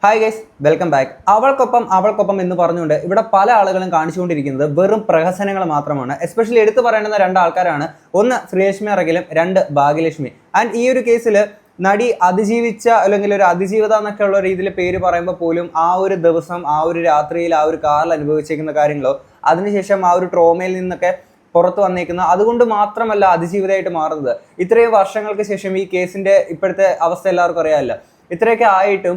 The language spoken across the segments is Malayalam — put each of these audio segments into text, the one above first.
Hi guys, welcome back. അവൾക്കൊപ്പം എന്ന് പറഞ്ഞുകൊണ്ട് ഇവിടെ പല ആളുകളും കാണിച്ചുകൊണ്ടിരിക്കുന്നത് വെറും പ്രഹസനങ്ങൾ മാത്രമാണ്. എസ്പെഷ്യലി എടുത്തു പറയുന്ന രണ്ട് ആൾക്കാരാണ്. ഒന്ന് ശ്രീലക്ഷ്മി അറക്കലും, രണ്ട് ഭാഗ്യലക്ഷ്മി. ആൻഡ് ഈ ഒരു കേസിൽ നടി അതിജീവിച്ച അല്ലെങ്കിൽ ഒരു അതിജീവിത എന്നൊക്കെ ഉള്ള രീതിയിൽ പേര് പറയുമ്പോൾ പോലും ആ ഒരു ദിവസം, ആ ഒരു രാത്രിയിൽ, ആ ഒരു കാറിൽ അനുഭവിച്ചേക്കുന്ന കാര്യങ്ങളോ അതിനുശേഷം ആ ഒരു ട്രോമയിൽ നിന്നൊക്കെ പുറത്തു വന്നേക്കുന്ന അതുകൊണ്ട് മാത്രമല്ല അതിജീവിതമായിട്ട് മാറുന്നത്. ഇത്രയും വർഷങ്ങൾക്ക് ശേഷം ഈ കേസിന്റെ ഇപ്പോഴത്തെ അവസ്ഥ എല്ലാവർക്കും അറിയാമല്ലോ. ഇത്രയൊക്കെ ആയിട്ടും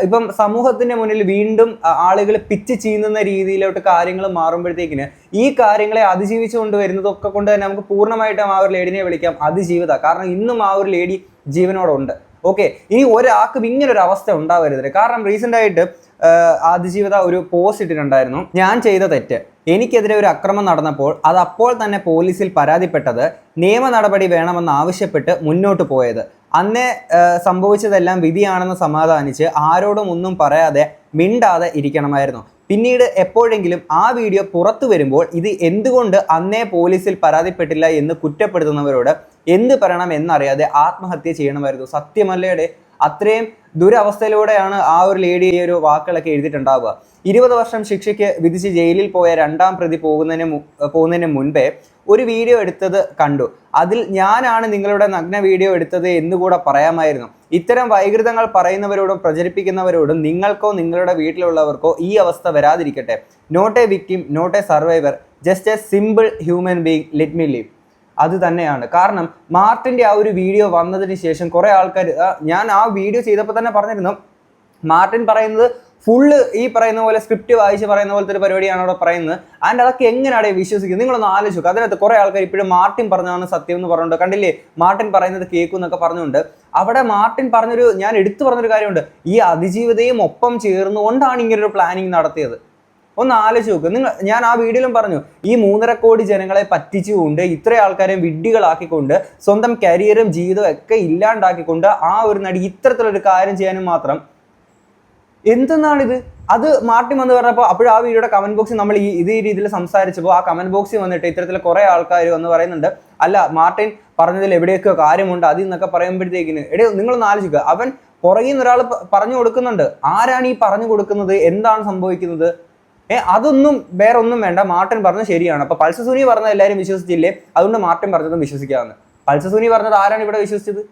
ഇപ്പം സമൂഹത്തിന്റെ മുന്നിൽ വീണ്ടും ആളുകൾ പിച്ച് ചീന്തുന്ന രീതിയിലോട്ട് കാര്യങ്ങൾ മാറുമ്പോഴത്തേക്കിന് ഈ കാര്യങ്ങളെ അതിജീവിച്ചു കൊണ്ടുവരുന്നതൊക്കെ കൊണ്ട് തന്നെ നമുക്ക് പൂർണ്ണമായിട്ടും ആ ഒരു ലേഡിനെ വിളിക്കാം അതിജീവിത. കാരണം ഇന്നും ആ ഒരു ലേഡി ജീവനോടുണ്ട്. ഓക്കെ, ഇനി ഒരാൾക്കും ഇങ്ങനൊരു അവസ്ഥ ഉണ്ടാവരുത്. കാരണം റീസെന്റ് ആയിട്ട് അതിജീവിത ഒരു പോസ്റ്റ് ഇട്ടിട്ടുണ്ടായിരുന്നു. ഞാൻ ചെയ്ത തെറ്റ്, എനിക്കെതിരെ ഒരു അക്രമം നടന്നപ്പോൾ അത് അപ്പോൾ തന്നെ പോലീസിൽ പരാതിപ്പെട്ടത്, നിയമ നടപടി വേണമെന്ന് ആവശ്യപ്പെട്ട് മുന്നോട്ട് പോയത്, അന്നേ സംഭവിച്ചതെല്ലാം വിധിയാണെന്ന് സമാധാനിച്ച് ആരോടും ഒന്നും പറയാതെ മിണ്ടാതെ ഇരിക്കണമായിരുന്നു. പിന്നീട് എപ്പോഴെങ്കിലും ആ വീഡിയോ പുറത്തു വരുമ്പോൾ ഇത് എന്തുകൊണ്ട് അന്നേ പോലീസിൽ പരാതിപ്പെട്ടില്ല എന്ന് കുറ്റപ്പെടുത്തുന്നവരോട് എന്ത് പറയണം എന്നറിയാതെ ആത്മഹത്യ ചെയ്യണമായിരുന്നു. സത്യമല്ലയുടെ അത്രയും ദുരവസ്ഥയിലൂടെയാണ് ആ ഒരു ലേഡി ഈ ഒരു വാക്കുകളൊക്കെ എഴുതിയിട്ടുണ്ടാവുക. 20 വർഷം ശിക്ഷയ്ക്ക് വിധിച്ച് ജയിലിൽ പോയ രണ്ടാം പ്രതി പോകുന്നതിന് മുൻപേ ഒരു വീഡിയോ എടുത്തത് കണ്ടു. അതിൽ ഞാനാണ് നിങ്ങളുടെ നഗ്ന വീഡിയോ എടുത്തത് എന്നുകൂടെ പറയാമായിരുന്നു. ഇത്തരം വൈകൃതങ്ങൾ പറയുന്നവരോടും പ്രചരിപ്പിക്കുന്നവരോടും നിങ്ങൾക്കോ നിങ്ങളുടെ വീട്ടിലുള്ളവർക്കോ ഈ അവസ്ഥ വരാതിരിക്കട്ടെ. Not a victim, not a survivor, just a simple human being, let me live. അത് തന്നെയാണ്. കാരണം മാർട്ടിൻ്റെ ആ ഒരു വീഡിയോ വന്നതിന് ശേഷം കുറേ ആൾക്കാർ, ഞാൻ ആ വീഡിയോ ചെയ്തപ്പോൾ തന്നെ പറഞ്ഞിരുന്നു, മാർട്ടിൻ പറയുന്നത് ഫുള്ള് ഈ പറയുന്ന പോലെ സ്ക്രിപ്റ്റ് വായിച്ച് പറയുന്ന പോലത്തെ ഒരു പരിപാടിയാണ് അവിടെ പറയുന്നത്. ആൻഡ് അതൊക്കെ എങ്ങനെയാണ് വിശ്വസിക്കുന്നത്? നിങ്ങളൊന്ന് ആലോചിക്കുക. അതിനകത്ത് കുറേ ആൾക്കാർ ഇപ്പോഴും മാർട്ടിൻ പറഞ്ഞതാണ് സത്യം എന്ന് പറഞ്ഞുകൊണ്ട്, കണ്ടില്ലേ മാർട്ടിൻ പറയുന്നത് കേൾക്കും എന്നൊക്കെ പറഞ്ഞുകൊണ്ട്, അവിടെ മാർട്ടിൻ ഞാൻ എടുത്തു പറഞ്ഞൊരു കാര്യമുണ്ട്. ഈ അതിജീവിതയും ഒപ്പം ചേർന്നുകൊണ്ടാണ് ഇങ്ങനൊരു പ്ലാനിങ് നടത്തിയത്. ഒന്ന് ആലോചിച്ച് നോക്ക്. ഞാൻ ആ വീഡിയോയിലും പറഞ്ഞു, ഈ 3.5 കോടി ജനങ്ങളെ പറ്റിച്ചുകൊണ്ട്, ഇത്ര ആൾക്കാരെയും വിഡ്ഢികളാക്കിക്കൊണ്ട്, സ്വന്തം കരിയറും ജീവിതവും ഒക്കെ ഇല്ലാണ്ടാക്കിക്കൊണ്ട് ആ ഒരു നടി ഇത്തരത്തിലൊരു കാര്യം ചെയ്യാനും മാത്രം എന്തെന്നാണിത്? അത് മാർട്ടിൻ വന്ന് പറഞ്ഞപ്പോൾ അപ്പോഴും ആ വീഡിയോയുടെ കമന്റ് ബോക്സിൽ നമ്മൾ ഇതേ രീതിയിൽ സംസാരിച്ചപ്പോൾ ആ കമന്റ് ബോക്സിൽ വന്നിട്ട് ഇത്തരത്തിൽ കുറേ ആൾക്കാർ വന്ന് പറയുന്നുണ്ട്, അല്ല മാർട്ടിൻ പറഞ്ഞതിൽ എവിടെയൊക്കെ കാര്യമുണ്ട് അതിൽ നിന്നൊക്കെ പറയുമ്പോഴത്തേക്കിന് നിങ്ങളൊന്ന് ആലോചിക്കുക. അവൻ പുറകിൽ നിന്ന് ഒരാൾ പറഞ്ഞു കൊടുക്കുന്നുണ്ട്. ആരാണ് ഈ പറഞ്ഞു കൊടുക്കുന്നത്? എന്താണ് സംഭവിക്കുന്നത്? അതൊന്നും വേറെ ഒന്നും വേണ്ട. മാർട്ടിൻ പറഞ്ഞത് ശരിയാണ്. അപ്പൊ പൾസർ സുനി പറഞ്ഞത് എല്ലാവരും വിശ്വസിച്ചില്ലേ? അതുകൊണ്ട് മാർട്ടിൻ പറഞ്ഞതും വിശ്വസിക്കാമെന്ന്. പൾസർ സുനി പറഞ്ഞത് ആരാണ് ഇവിടെ വിശ്വസിച്ചത്?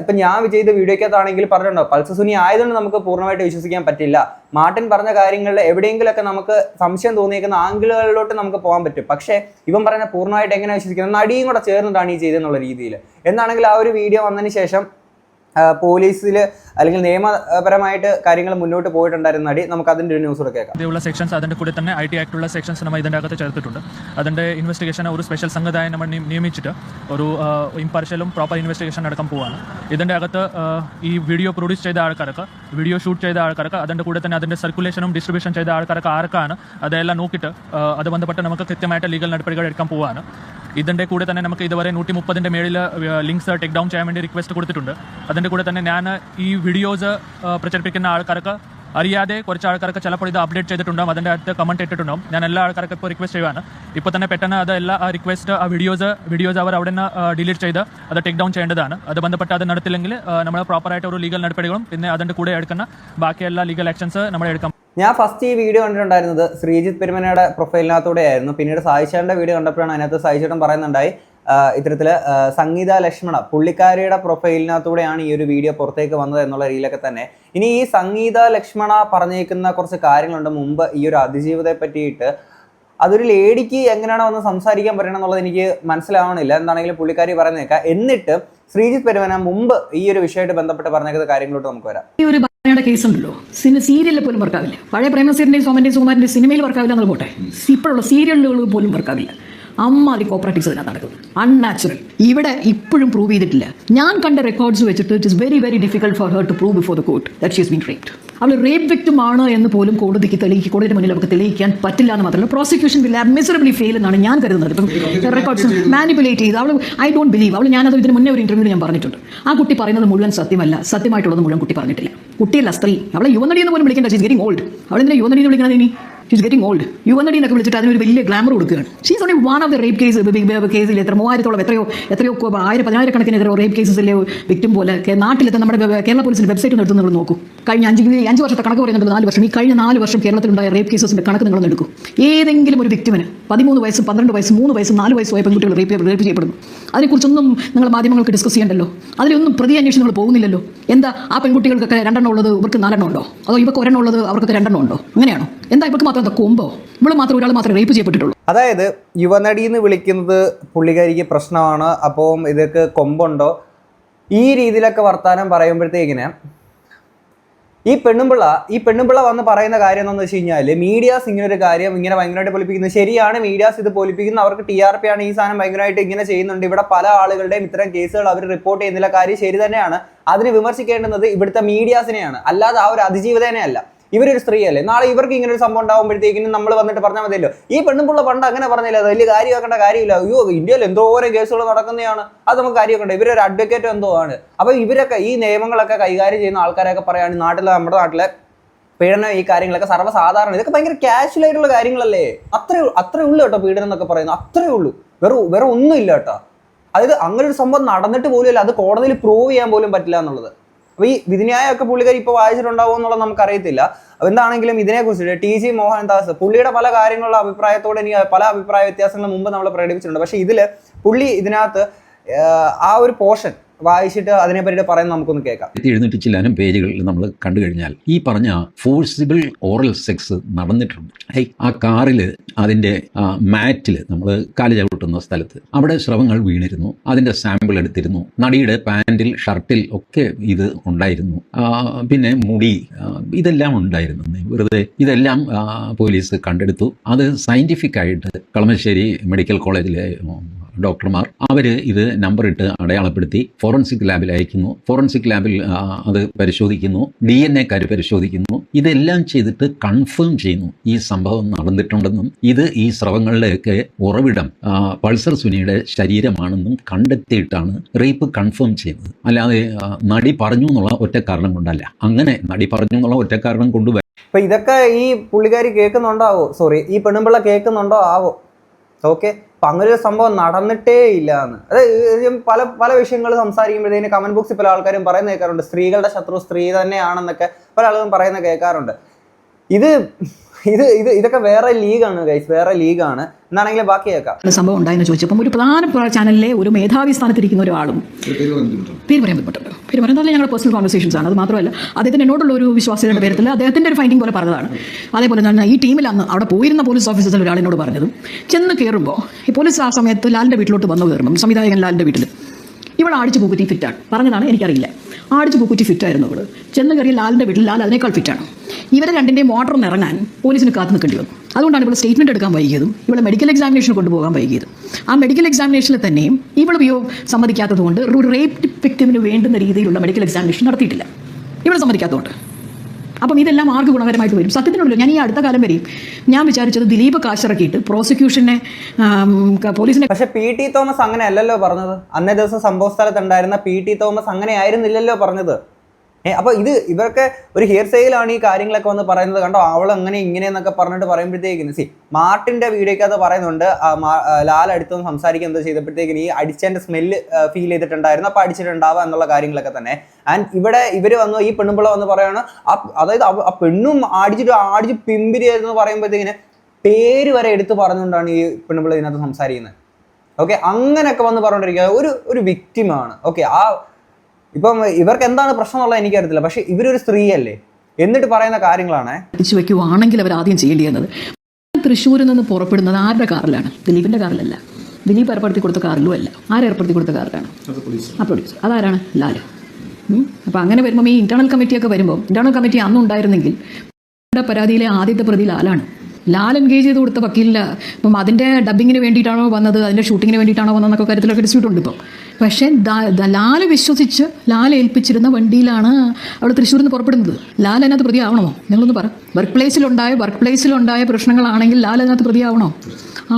ഇപ്പൊ ഞാൻ ചെയ്ത വീഡിയോക്കകത്താണെങ്കിൽ പറഞ്ഞിട്ടുണ്ടോ, പൾസർ സുനി ആയതുകൊണ്ട് നമുക്ക് പൂർണ്ണമായിട്ട് വിശ്വസിക്കാൻ പറ്റില്ല. മാർട്ടിൻ പറഞ്ഞ കാര്യങ്ങളിൽ എവിടെയെങ്കിലൊക്കെ നമുക്ക് സംശയം തോന്നിയേക്കുന്ന ആംഗിളുകളിലോട്ട് നമുക്ക് പോകാൻ പറ്റും. പക്ഷേ ഇവൻ പറയുന്ന പൂർണ്ണമായിട്ട് എങ്ങനെ വിശ്വസിക്കുന്നത്? നടിയും കൂടെ ചേർന്നിട്ടാണ് ഈ ചെയ്തെന്നുള്ള രീതിയിൽ. എന്നാണെങ്കിൽ ആ ഒരു വീഡിയോ വന്നതിന് ശേഷം പോലീസിൽ അല്ലെങ്കിൽ നിയമപരമായിട്ട് കാര്യങ്ങൾ മുന്നോട്ട് പോയിട്ടുണ്ടായിരുന്ന നടി, നമുക്ക് അതിൻ്റെ ഒരു ന്യൂസ് കൂടെ കേൾക്കാം. ഇതുള്ള സെക്ഷൻസ് അതിൻ്റെ കൂടെ തന്നെ IT ആക്ടുള്ള സെക്ഷൻസ് നമ്മൾ ഇതിൻ്റെ അകത്ത് ചേർത്തിട്ടുണ്ട്. അതിൻ്റെ ഇൻവെസ്റ്റിഗേഷൻ ഒരു സ്പെഷ്യൽ സംഘത്തെ നമ്മൾ നിയമിച്ചിട്ട് ഒരു ഇംപാർഷ്യലും പ്രോപ്പർ ഇൻവെസ്റ്റിഗേഷൻ നടക്കാൻ പോവുകയാണ്. ഇതിൻ്റെ അകത്ത് ഈ വീഡിയോ പ്രൊഡ്യൂസ് ചെയ്ത ആൾക്കാർക്ക്, വീഡിയോ ഷൂട്ട് ചെയ്ത ആൾക്കാർക്ക്, അതിൻ്റെ കൂടെ തന്നെ അതിൻ്റെ സർക്കുലേഷനും ഡിസ്ട്രിബ്യൂഷൻ ചെയ്ത ആൾക്കാർക്ക് ആർക്കാണ് അതെല്ലാം നോക്കിയിട്ട് അത് ബന്ധപ്പെട്ട് നമുക്ക് കൃത്യമായിട്ട് ലീഗൽ നടപടികൾ എടുക്കാൻ പോവുകയാണ്. ഇതിൻ്റെ കൂടെ തന്നെ നമുക്ക് ഇതുവരെ 130 മേളിൽ ലിങ്ക്സ് ടേക്ക് ഡൗൺ ചെയ്യാൻ വേണ്ടി റിക്വസ്റ്റ് കൊടുത്തിട്ടുണ്ട്. അതിൻ്റെ കൂടെ തന്നെ ഞാൻ ഈ വീഡിയോസ് പ്രചരിപ്പിക്കുന്ന ആൾക്കാർക്ക് അറിയാതെ കുറച്ച് ആൾക്കാർക്ക് ചിലപ്പോൾ ഇത് അപ്ഡേറ്റ് ചെയ്തിട്ടുണ്ടാകും, അതിൻ്റെ അടുത്ത് കമൻറ്റ് ഇട്ടിട്ടുണ്ടാകും. ഞാൻ എല്ലാ ആൾക്കാർക്കും ഇപ്പോൾ റിക്വസ്റ്റ് ചെയ്യുവാണ്, ഇപ്പോൾ തന്നെ പെട്ടെന്ന് അത് എല്ലാ റിക്വസ്റ്റ് വീഡിയോസ് അവർ അവിടെ നിന്ന് ഡിലീറ്റ് ചെയ്ത് അത് ടേക്ക് ഡൗൺ ചെയ്യേണ്ടതാണ്. അത് ബന്ധപ്പെട്ട് അത് നടത്തില്ലെങ്കിൽ നമ്മൾ പ്രോപ്പറായിട്ട് ഒരു ലീഗൽ നടപടികളും പിന്നെ അതിൻ്റെ കൂടെ എടുക്കുന്ന ബാക്കി എല്ലാ ലീഗൽ ആക്ഷൻസ് നമ്മൾ എടുക്കാം. ഞാൻ ഫസ്റ്റ് ഈ വീഡിയോ കണ്ടിട്ടുണ്ടായിരുന്നത് ശ്രീജിത്ത് പെരുമനയുടെ പ്രൊഫൈലിനകത്തൂടെ ആയിരുന്നു. പിന്നീട് സായിച്ചേട്ടൻ്റെ വീഡിയോ കണ്ടപ്പോഴാണ് അതിനകത്ത് സായിച്ചേട്ടൻ പറയുന്നുണ്ടായി ഇത്തരത്തിൽ സംഗീത ലക്ഷ്മണ പുള്ളിക്കാരിയുടെ പ്രൊഫൈലിനകത്തൂടെയാണ് ഈ ഒരു വീഡിയോ പുറത്തേക്ക് വന്നത് എന്നുള്ള രീതിയിലൊക്കെ തന്നെ. ഇനി ഈ സംഗീത ലക്ഷ്മണ പറഞ്ഞേക്കുന്ന കുറച്ച് കാര്യങ്ങളുണ്ട് മുമ്പ് ഈ ഒരു അതിജീവിതത്തെ പറ്റിയിട്ട്. അതൊരു ലേഡിക്ക് എങ്ങനെയാണോ ഒന്ന് സംസാരിക്കാൻ പറയണം എന്നുള്ളത് എനിക്ക് മനസ്സിലാവണില്ല. എന്താണെങ്കിലും പുള്ളിക്കാരി പറയുന്നേക്കാം. എന്നിട്ട് ശ്രീജിത്ത് പെരുമന മുമ്പ് ഈ ഒരു വിഷയമായിട്ട് ബന്ധപ്പെട്ട് പറഞ്ഞേക്കുന്ന കാര്യങ്ങളോട്ട് നമുക്ക് വരാം. കേസ് ഉണ്ടല്ലോ, സീരിയലിൽ പോലും വർക്കാവില്ല. പഴയ പ്രേമനസീറിന്റെയും സോമന്റെയും സുകുമാരന്റെയും സിനിമയിൽ വർക്കാവില്ല എന്നുള്ള പോട്ടെ, ഇപ്പോഴുള്ള സീരിയലുകൾ പോലും വർക്കാവില്ല. അമ്മാതിരി കോപ്പറേറ്റീവ്സ് ഇതിനകത്ത് നടക്കുന്നത് അൺനാച്ചുറൽ. ഇവിടെ ഇപ്പോഴും പ്രൂവ് ചെയ്തിട്ടില്ല. ഞാൻ കണ്ട റെക്കോർഡ്സ് വെച്ചിട്ട് it is very very difficult for her to prove before the court that she has been raped. അവൾ റേപ്പ് വിക്ടിം ആണ് എന്ന് പോലും കോടതിയുടെ മുന്നിൽ അവർക്ക് തെളിയിക്കാൻ പറ്റില്ല എന്ന് മാത്രമല്ല, prosecution will have miserably fail എന്നാണ് ഞാൻ കരുതുന്നത്. ഇപ്പം റെക്കോർഡ്സ് മാനിപ്പുലേറ്റ് ചെയ്ത് അവൾ ഐ ഡോണ്ട് ബിലീവ് ഞാനത് ഇതിന് മുന്നേ ഒരു ഇന്റർവ്യൂവിൽ ഞാൻ പറഞ്ഞിട്ടുണ്ട്. ആ കുട്ടി പറയുന്നത് മുഴുവൻ സത്യമല്ല, സത്യമായിട്ടുള്ളത് മുഴുവൻ കുട്ടി പറഞ്ഞിട്ടില്ല. കുട്ടിയല്ല, സ്ത്രീ. അവളെ യുവനടി എന്ന് പോലും വിളിക്കേണ്ട, ഷീ ഈസ് ഗെറ്റിംഗ് ഓൾഡ്. അവളെന്തിനാ യുവനടി എന്ന് വിളിക്കണത്? ഇനി ഷീസ് ഗെറ്റിംഗ് ഓൾഡ്. യുവനടി എന്നൊക്കെ വിളിച്ചിട്ട് അതിനൊരു വലിയ ഗ്ലാമർ കൊടുക്കുകയാണ്. She's only one of the rape കേസിൽ എത്ര 3000-ഓളം എത്രയോ 1000-കണക്കിന് എത്രയോ റേപ്പ് കേസസിലെ വിക്ടിം പോലെ നാട്ടിലത്തെ നമ്മുടെ കേരള പോലീസിൻ്റെ വെബ്സൈറ്റ് ഒന്ന് എടുത്ത് നിങ്ങൾ നോക്കൂ. കഴിഞ്ഞ 5 വർഷത്തെ കണക്ക് പറയുന്നുണ്ട്, 4 വർഷം. ഈ കഴിഞ്ഞ 4 വർഷം കേരളത്തിലുണ്ടായ റേപ്പ് കേസസിൻ്റെ കണക്ക് നിങ്ങളൊന്ന് എടുക്കും. ഏതെങ്കിലും ഒരു വിക്ടിമിന് 13 വയസ്സ്, 12 വയസ്സ്, 3 വയസ്സ്, 4 വയസ്സുമായ പെൺകുട്ടികൾ റേപ്പ് ചെയ്യപ്പെടുന്നു. അതിനെക്കുറിച്ചൊന്നും നിങ്ങൾ മാധ്യമങ്ങൾക്ക് ഡിസ്കസ് ചെയ്യണ്ടല്ലോ. അതിലൊന്നും പ്രതി അന്വേഷണം നിങ്ങൾ പോകുന്നില്ലല്ലോ. എന്താ ആ പെൺകുട്ടികൾക്കൊക്കെ 2 ഉള്ളത് ഇവർക്ക് 4 ഉണ്ടോ? അതോ ഇവർക്ക് 1 ഉള്ളത് അവർക്ക് 2 ഉണ്ടോ? അങ്ങനെയാണോ? എന്താ ഇവർക്ക് മാത്രം എന്താ കൊമ്പോ? ഇവള് മാത്രം ഒരാൾ മാത്രമേ റേപ്പ് ചെയ്യപ്പെട്ടിട്ടുള്ളൂ. അതായത് യുവനടി എന്ന് വിളിക്കുന്നത് പുള്ളിക്കാരിക്ക് പ്രശ്നമാണ്, അപ്പം ഇതൊക്കെ കൊമ്പുണ്ടോ, ഈ രീതിയിലൊക്കെ വർത്താനം പറയുമ്പോഴത്തേക്കിന് ഈ പെണ്ണുമ്പിള്ള വന്ന് പറയുന്ന കാര്യം എന്താണെന്ന് വെച്ച് കഴിഞ്ഞാൽ, മീഡിയാസ് ഇങ്ങനെ ഒരു കാര്യം ഇങ്ങനെ ഭയങ്കരമായിട്ട് പൊലിപ്പിക്കുന്നത് ശരിയാണ്. മീഡിയാസ് ഇത് പൊലിപ്പിക്കുന്ന അവർക്ക് TRP ആണ്, ഈ സാധനം ഭയങ്കരമായിട്ട് ഇങ്ങനെ ചെയ്യുന്നുണ്ട്. ഇവിടെ പല ആളുകളുടെയും ഇത്തരം കേസുകൾ അവർ റിപ്പോർട്ട് ചെയ്യുന്നില്ല. കാര്യം ശരി തന്നെയാണ്. അതിന് വിമർശിക്കേണ്ടുന്നത് ഇവിടുത്തെ മീഡിയാസിനെയാണ്, അല്ലാതെ ആ ഒരു അതിജീവിതനെ അല്ല. ഇവരൊരു സ്ത്രീയല്ലേ, നാളെ ഇവർക്ക് ഇങ്ങനെ ഒരു സംഭവം ഉണ്ടാകുമ്പോഴത്തേക്കിനും നമ്മൾ വന്നിട്ട് പറഞ്ഞാൽ മതിയല്ലോ, ഈ പെണ്ണുമ്പിള്ള പണ്ട് അങ്ങനെ പറഞ്ഞില്ല, അത് വലിയ കാര്യമാക്കേണ്ട കാര്യമില്ല, അയ്യോ ഇന്ത്യയിൽ എന്തോരം കേസുകൾ നടക്കുന്നതാണ്, അത് നമുക്ക് കാര്യമാക്കണ്ട, ഇവരൊരു അഡ്വക്കേറ്റ് എന്തോ ആണ്. അപ്പോൾ ഇവരൊക്കെ ഈ നിയമങ്ങളൊക്കെ കൈകാര്യം ചെയ്യുന്ന ആൾക്കാരൊക്കെ പറയുകയാണ് നമ്മുടെ നാട്ടിലെ പീഡനം ഈ കാര്യങ്ങളൊക്കെ സർവ്വസാധാരണ, ഇതൊക്കെ ഭയങ്കര കാഷ്വൽ ആയിട്ടുള്ള കാര്യങ്ങളല്ലേ. അത്രേ ഉള്ളൂ കേട്ടോ പീഡനം എന്നൊക്കെ പറയുന്നത്, അത്രേ ഉള്ളൂ, വേറെ ഒന്നും ഇല്ല കേട്ടോ. അതായത് അങ്ങനെ ഒരു സംഭവം നടന്നിട്ട് പോലും ഇല്ല, അത് കോടതിയിൽ പ്രൂവ് ചെയ്യാൻ പോലും പറ്റില്ല എന്നുള്ളത്. അപ്പോൾ ഈ വിധിന്യായമൊക്കെ പുള്ളിക്കാരി ഇപ്പോൾ വായിച്ചിട്ടുണ്ടാവും എന്നുള്ളത് നമുക്കറിയത്തില്ല. എന്താണെങ്കിലും ഇതിനെക്കുറിച്ചിട്ട് TG മോഹൻദാസ് പുള്ളിയുടെ പല കാര്യങ്ങളുടെ അഭിപ്രായത്തോടെ എനിക്ക് പല അഭിപ്രായ വ്യത്യാസങ്ങൾ മുമ്പ് നമ്മൾ പ്രകടിപ്പിച്ചിട്ടുണ്ട്. പക്ഷേ പുള്ളി ഇതിനകത്ത് ആ ഒരു പോർഷൻ വായിച്ചിട്ട് അതിനെപ്പറ്റി പറയുന്നത് നമുക്കൊന്ന് കേൾക്കാം. 700 ചില്ലാനും പേജുകളിൽ നമ്മൾ കണ്ടു കഴിഞ്ഞാൽ ഈ പറഞ്ഞ ഫോഴ്സിബിൾ ഓറൽ സെക്സ് നടന്നിട്ടുണ്ട്. ആ കാറിൽ അതിൻ്റെ മാറ്റിൽ നമ്മൾ കാല് ചവിട്ടുന്ന സ്ഥലത്ത് അവിടെ സ്രവങ്ങൾ വീണിരുന്നു, അതിൻ്റെ സാമ്പിൾ എടുത്തിരുന്നു. നടിയുടെ പാൻറ്റിൽ ഷർട്ടിൽ ഒക്കെ ഇത് ഉണ്ടായിരുന്നു. പിന്നെ മുടി, ഇതെല്ലാം ഉണ്ടായിരുന്നു. വെറുതെ ഇതെല്ലാം പോലീസ് കണ്ടെടുത്തു. അത് സയൻറ്റിഫിക്കായിട്ട് കളമശ്ശേരി മെഡിക്കൽ കോളേജിലെ ഡോക്ടർമാർ അവർ ഇത് നമ്പറിട്ട് അടയാളപ്പെടുത്തി ഫോറൻസിക് ലാബിൽ അയക്കുന്നു. ഫോറൻസിക് ലാബിൽ അത് പരിശോധിക്കുന്നു, DNA പരിശോധിക്കുന്നു. ഇതെല്ലാം ചെയ്തിട്ട് കൺഫേം ചെയ്യുന്നു ഈ സംഭവം നടന്നിട്ടുണ്ടെന്നും ഇത് ഈ സ്രവങ്ങളിലെയൊക്കെ ഉറവിടം പൾസർ സുനിയുടെ ശരീരമാണെന്നും കണ്ടെത്തിയിട്ടാണ് റേപ്പ് കൺഫേം ചെയ്യുന്നത്. അല്ലാതെ നടി പറഞ്ഞു എന്നുള്ള ഒറ്റ കാരണം കൊണ്ടല്ല. അങ്ങനെ നടി പറഞ്ഞു എന്നുള്ള ഒറ്റ കാരണം കൊണ്ട് ഇപ്പൊ ഇതൊക്കെ ഈ പുള്ളിക്കാരി കേൾക്കുന്നുണ്ടാവോ, ഈ പെണ്ണുമ്പിള്ള കേൾക്കുന്നുണ്ടോ ആവോ. ഓക്കെ, അപ്പം അങ്ങനെ ഒരു സംഭവം നടന്നിട്ടേ ഇല്ല എന്ന്. അതായത് പല വിഷയങ്ങൾ സംസാരിക്കുമ്പോഴത്തേന് കമന്റ് ബോക്സിൽ പല ആൾക്കാരും പറയുന്ന കേൾക്കാറുണ്ട്, സ്ത്രീകളുടെ ശത്രു സ്ത്രീ തന്നെയാണെന്നൊക്കെ പല ആളുകളും പറയുന്ന കേൾക്കാറുണ്ട്. ഇതൊക്കെ വേറെ ലീഗാണ് ഗൈസ്, വേറെ ലീഗാണ്. എന്നാണെങ്കിലും ബാക്കി കേൾക്കാം. സംഭവം ഉണ്ടായെന്ന് ചോദിച്ചപ്പം ഒരു പ്രധാന ചാനലിലെ ഒരു മേധാവി സ്ഥാനത്തിരിക്കുന്ന ഒരാളും പേര് പറയാൻ ബുദ്ധിമുട്ടുണ്ട്. പേര് പറയുന്നത് ഞങ്ങളുടെ പേഴ്സണൽ കോൺവെർസേഷൻസ് ആണ്. അത് മാത്രമല്ല അദ്ദേഹത്തിന് എന്നോടുള്ള ഒരു വിശ്വാസത്തിന്റെ പേരത്തിൽ അദ്ദേഹത്തിന്റെ ഒരു ഫൈൻഡിങ് പോലെ പറഞ്ഞതാണ്. അതേപോലെ തന്നെ ഈ ടീമിൽ അന്ന് അവിടെ പോയിരുന്ന പോലീസ് ഓഫീസേഴ്സിൽ ഒരാളിനോട് പറഞ്ഞതും, ചെന്ന് കയറുമ്പോൾ ഈ പോലീസ് ആ സമയത്ത് ലാലിന്റെ വീട്ടിലോട്ട് വന്നു കയറുമ്പം സംവിധായകൻ ലാലിന്റെ വീട്ടിൽ ഇവിടെ ആടിച്ച് പൂക്കുറ്റി ഫിറ്റാണ് പറഞ്ഞതാണ്, എനിക്കറിയില്ല. ആടിച്ച് പൂക്കുറ്റി ഫിറ്റായിരുന്നു അവള്. ചെന്ന് കയറിയ ലാലിന്റെ വീട്ടിൽ ലാൽ അതിനേക്കാൾ ഫിറ്റാണ്. ഇവരെ രണ്ടിൻ്റെയും മോട്ടറിൽ ഇറങ്ങാൻ പോലീസിന് കാത്തു നിൽക്കേണ്ടി വന്നു. അതുകൊണ്ടാണ് ഇവിടെ സ്റ്റേറ്റ്മെൻറ്റ് എടുക്കാൻ വൈകിയതും ഇവിടെ മെഡിക്കൽ എക്സാമിനേഷൻ കൊണ്ടുപോകാൻ വൈകിയതും. ആ മെഡിക്കൽ എക്സാമിനേഷനിൽ തന്നെയും ഇവിടെ സമ്മതിക്കാത്തത് കൊണ്ട് ഒരു റേപ്പ് വിക്ടിമിന് വേണ്ടുന്ന രീതിയിലുള്ള മെഡിക്കൽ എക്സാമിനേഷൻ നടത്തിയിട്ടില്ല, ഇവിടെ സമ്മതിക്കാത്തതുകൊണ്ട്. അപ്പം ഇതെല്ലാം ആർക്ക് ഗുണകരമായിട്ട് വരും? സത്യത്തിനുള്ളൂ. ഞാൻ ഈ അടുത്ത കാലം വരെയും ഞാൻ വിചാരിച്ചത് ദിലീപ് കാശിറക്കിയിട്ട് പ്രോസിക്യൂഷനെ പോലീസിനെ. പക്ഷെ PT തോമസ് അങ്ങനെ അല്ലല്ലോ പറഞ്ഞത്. അന്നേ ദിവസം സംഭവ സ്ഥലത്തുണ്ടായിരുന്ന PT തോമസ് അങ്ങനെ ആയിരുന്നില്ലല്ലോ പറഞ്ഞത്. അപ്പോൾ ഇവർക്ക് ഒരു ഹിയർസേയിലാണ് ഈ കാര്യങ്ങളൊക്കെ വന്ന് പറയുന്നത്. കണ്ടോ അവൾ അങ്ങനെ ഇങ്ങനെയെന്നൊക്കെ പറഞ്ഞിട്ട് പറയുമ്പോഴത്തേക്കിന് മാർട്ടിൻ്റെ വീഡിയോയ്ക്കകത്ത് പറയുന്നുണ്ട്, ലാൽ അടുത്തൊന്ന് സംസാരിക്കുക എന്താ ചെയ്തപ്പോഴത്തേക്കിന് ഈ അടിച്ചതിൻ്റെ സ്മെല്ല് ഫീൽ ചെയ്തിട്ടുണ്ടായിരുന്നു, അപ്പോൾ അടിച്ചിട്ടുണ്ടാവുക എന്നുള്ള കാര്യങ്ങളൊക്കെ തന്നെ. ആൻഡ് ഇവിടെ ഇവർ വന്നു, ഈ പെണ്ണുമ്പിള്ള വന്ന് പറയുകയാണ്, അതായത് ആ പെണ്ണും ആടിച്ച് പിമ്പിരിയായിരുന്നു പറയുമ്പോഴത്തേക്കിന് പേര് വരെ എടുത്ത് പറഞ്ഞുകൊണ്ടാണ് ഈ പെണ്ണുമ്പിള്ള ഇതിനകത്ത് സംസാരിക്കുന്നത്. ഓക്കെ, അങ്ങനെയൊക്കെ വന്ന് പറഞ്ഞുകൊണ്ടിരിക്കുക ഒരു വിക്ടിമാണ്. ഓക്കെ, ഇപ്പം ഇവർക്ക് എന്താണ് പ്രശ്നം എന്നുള്ളത് എനിക്കറിയത്തില്ല. പക്ഷെ ഇവരൊരു സ്ത്രീയല്ലേ എന്നിട്ട് പറയുന്ന കാര്യങ്ങളാണ്. അടിച്ചു വയ്ക്കുവാണെങ്കിൽ അവർ ആദ്യം ചെയ്യേണ്ടത്. തൃശ്ശൂരിൽ നിന്ന് പുറപ്പെടുന്നത് ആരുടെ കാറിലാണ്? ദിലീപിൻ്റെ കാറിലല്ല, ദിലീപ് ഏർപ്പെടുത്തി കൊടുത്ത കാറിലും അല്ല. ആരേർപ്പെടുത്തി കൊടുത്ത കാറിലാണ്? ആ പ്രൊഡ്യൂസർ. അതാരാണ്? ലാല്. അപ്പോൾ അങ്ങനെ വരുമ്പം ഈ ഇന്റേണൽ കമ്മിറ്റിയൊക്കെ വരുമ്പോൾ, ഇന്റേണൽ കമ്മിറ്റി അന്നുണ്ടായിരുന്നെങ്കിൽ പരാതിയിലെ ആദ്യത്തെ പ്രതി ലാലാണ്. ലാൽ എൻഗേജ് ചെയ്ത് കൊടുത്ത വക്കീലില്ല. ഇപ്പം അതിൻ്റെ ഡബ്ബിങ്ങിന് വേണ്ടിയിട്ടാണോ വന്നത്, അതിൻ്റെ ഷൂട്ടിങ്ങിന് വേണ്ടിയിട്ടാണോ വന്നതെന്നൊക്കെ കാര്യത്തിലൊക്കെ ഡിസ്പ്യൂട്ട് ഉണ്ട് ഇപ്പം. പക്ഷേ ലാൽ വിശ്വസിച്ച് ലാൽ ഏൽപ്പിച്ചിരുന്ന വണ്ടിയിലാണ് അവൾ തൃശ്ശൂരിൽ നിന്ന് പുറപ്പെടുന്നത്. ലാൽ അതിനകത്ത് പ്രതിയാവണമോ? നിങ്ങളൊന്ന് പറ. വർക്ക് പ്ലേസിലുണ്ടായ പ്രശ്നങ്ങളാണെങ്കിൽ ലാൽ അതിനകത്ത് പ്രതിയാവണോ?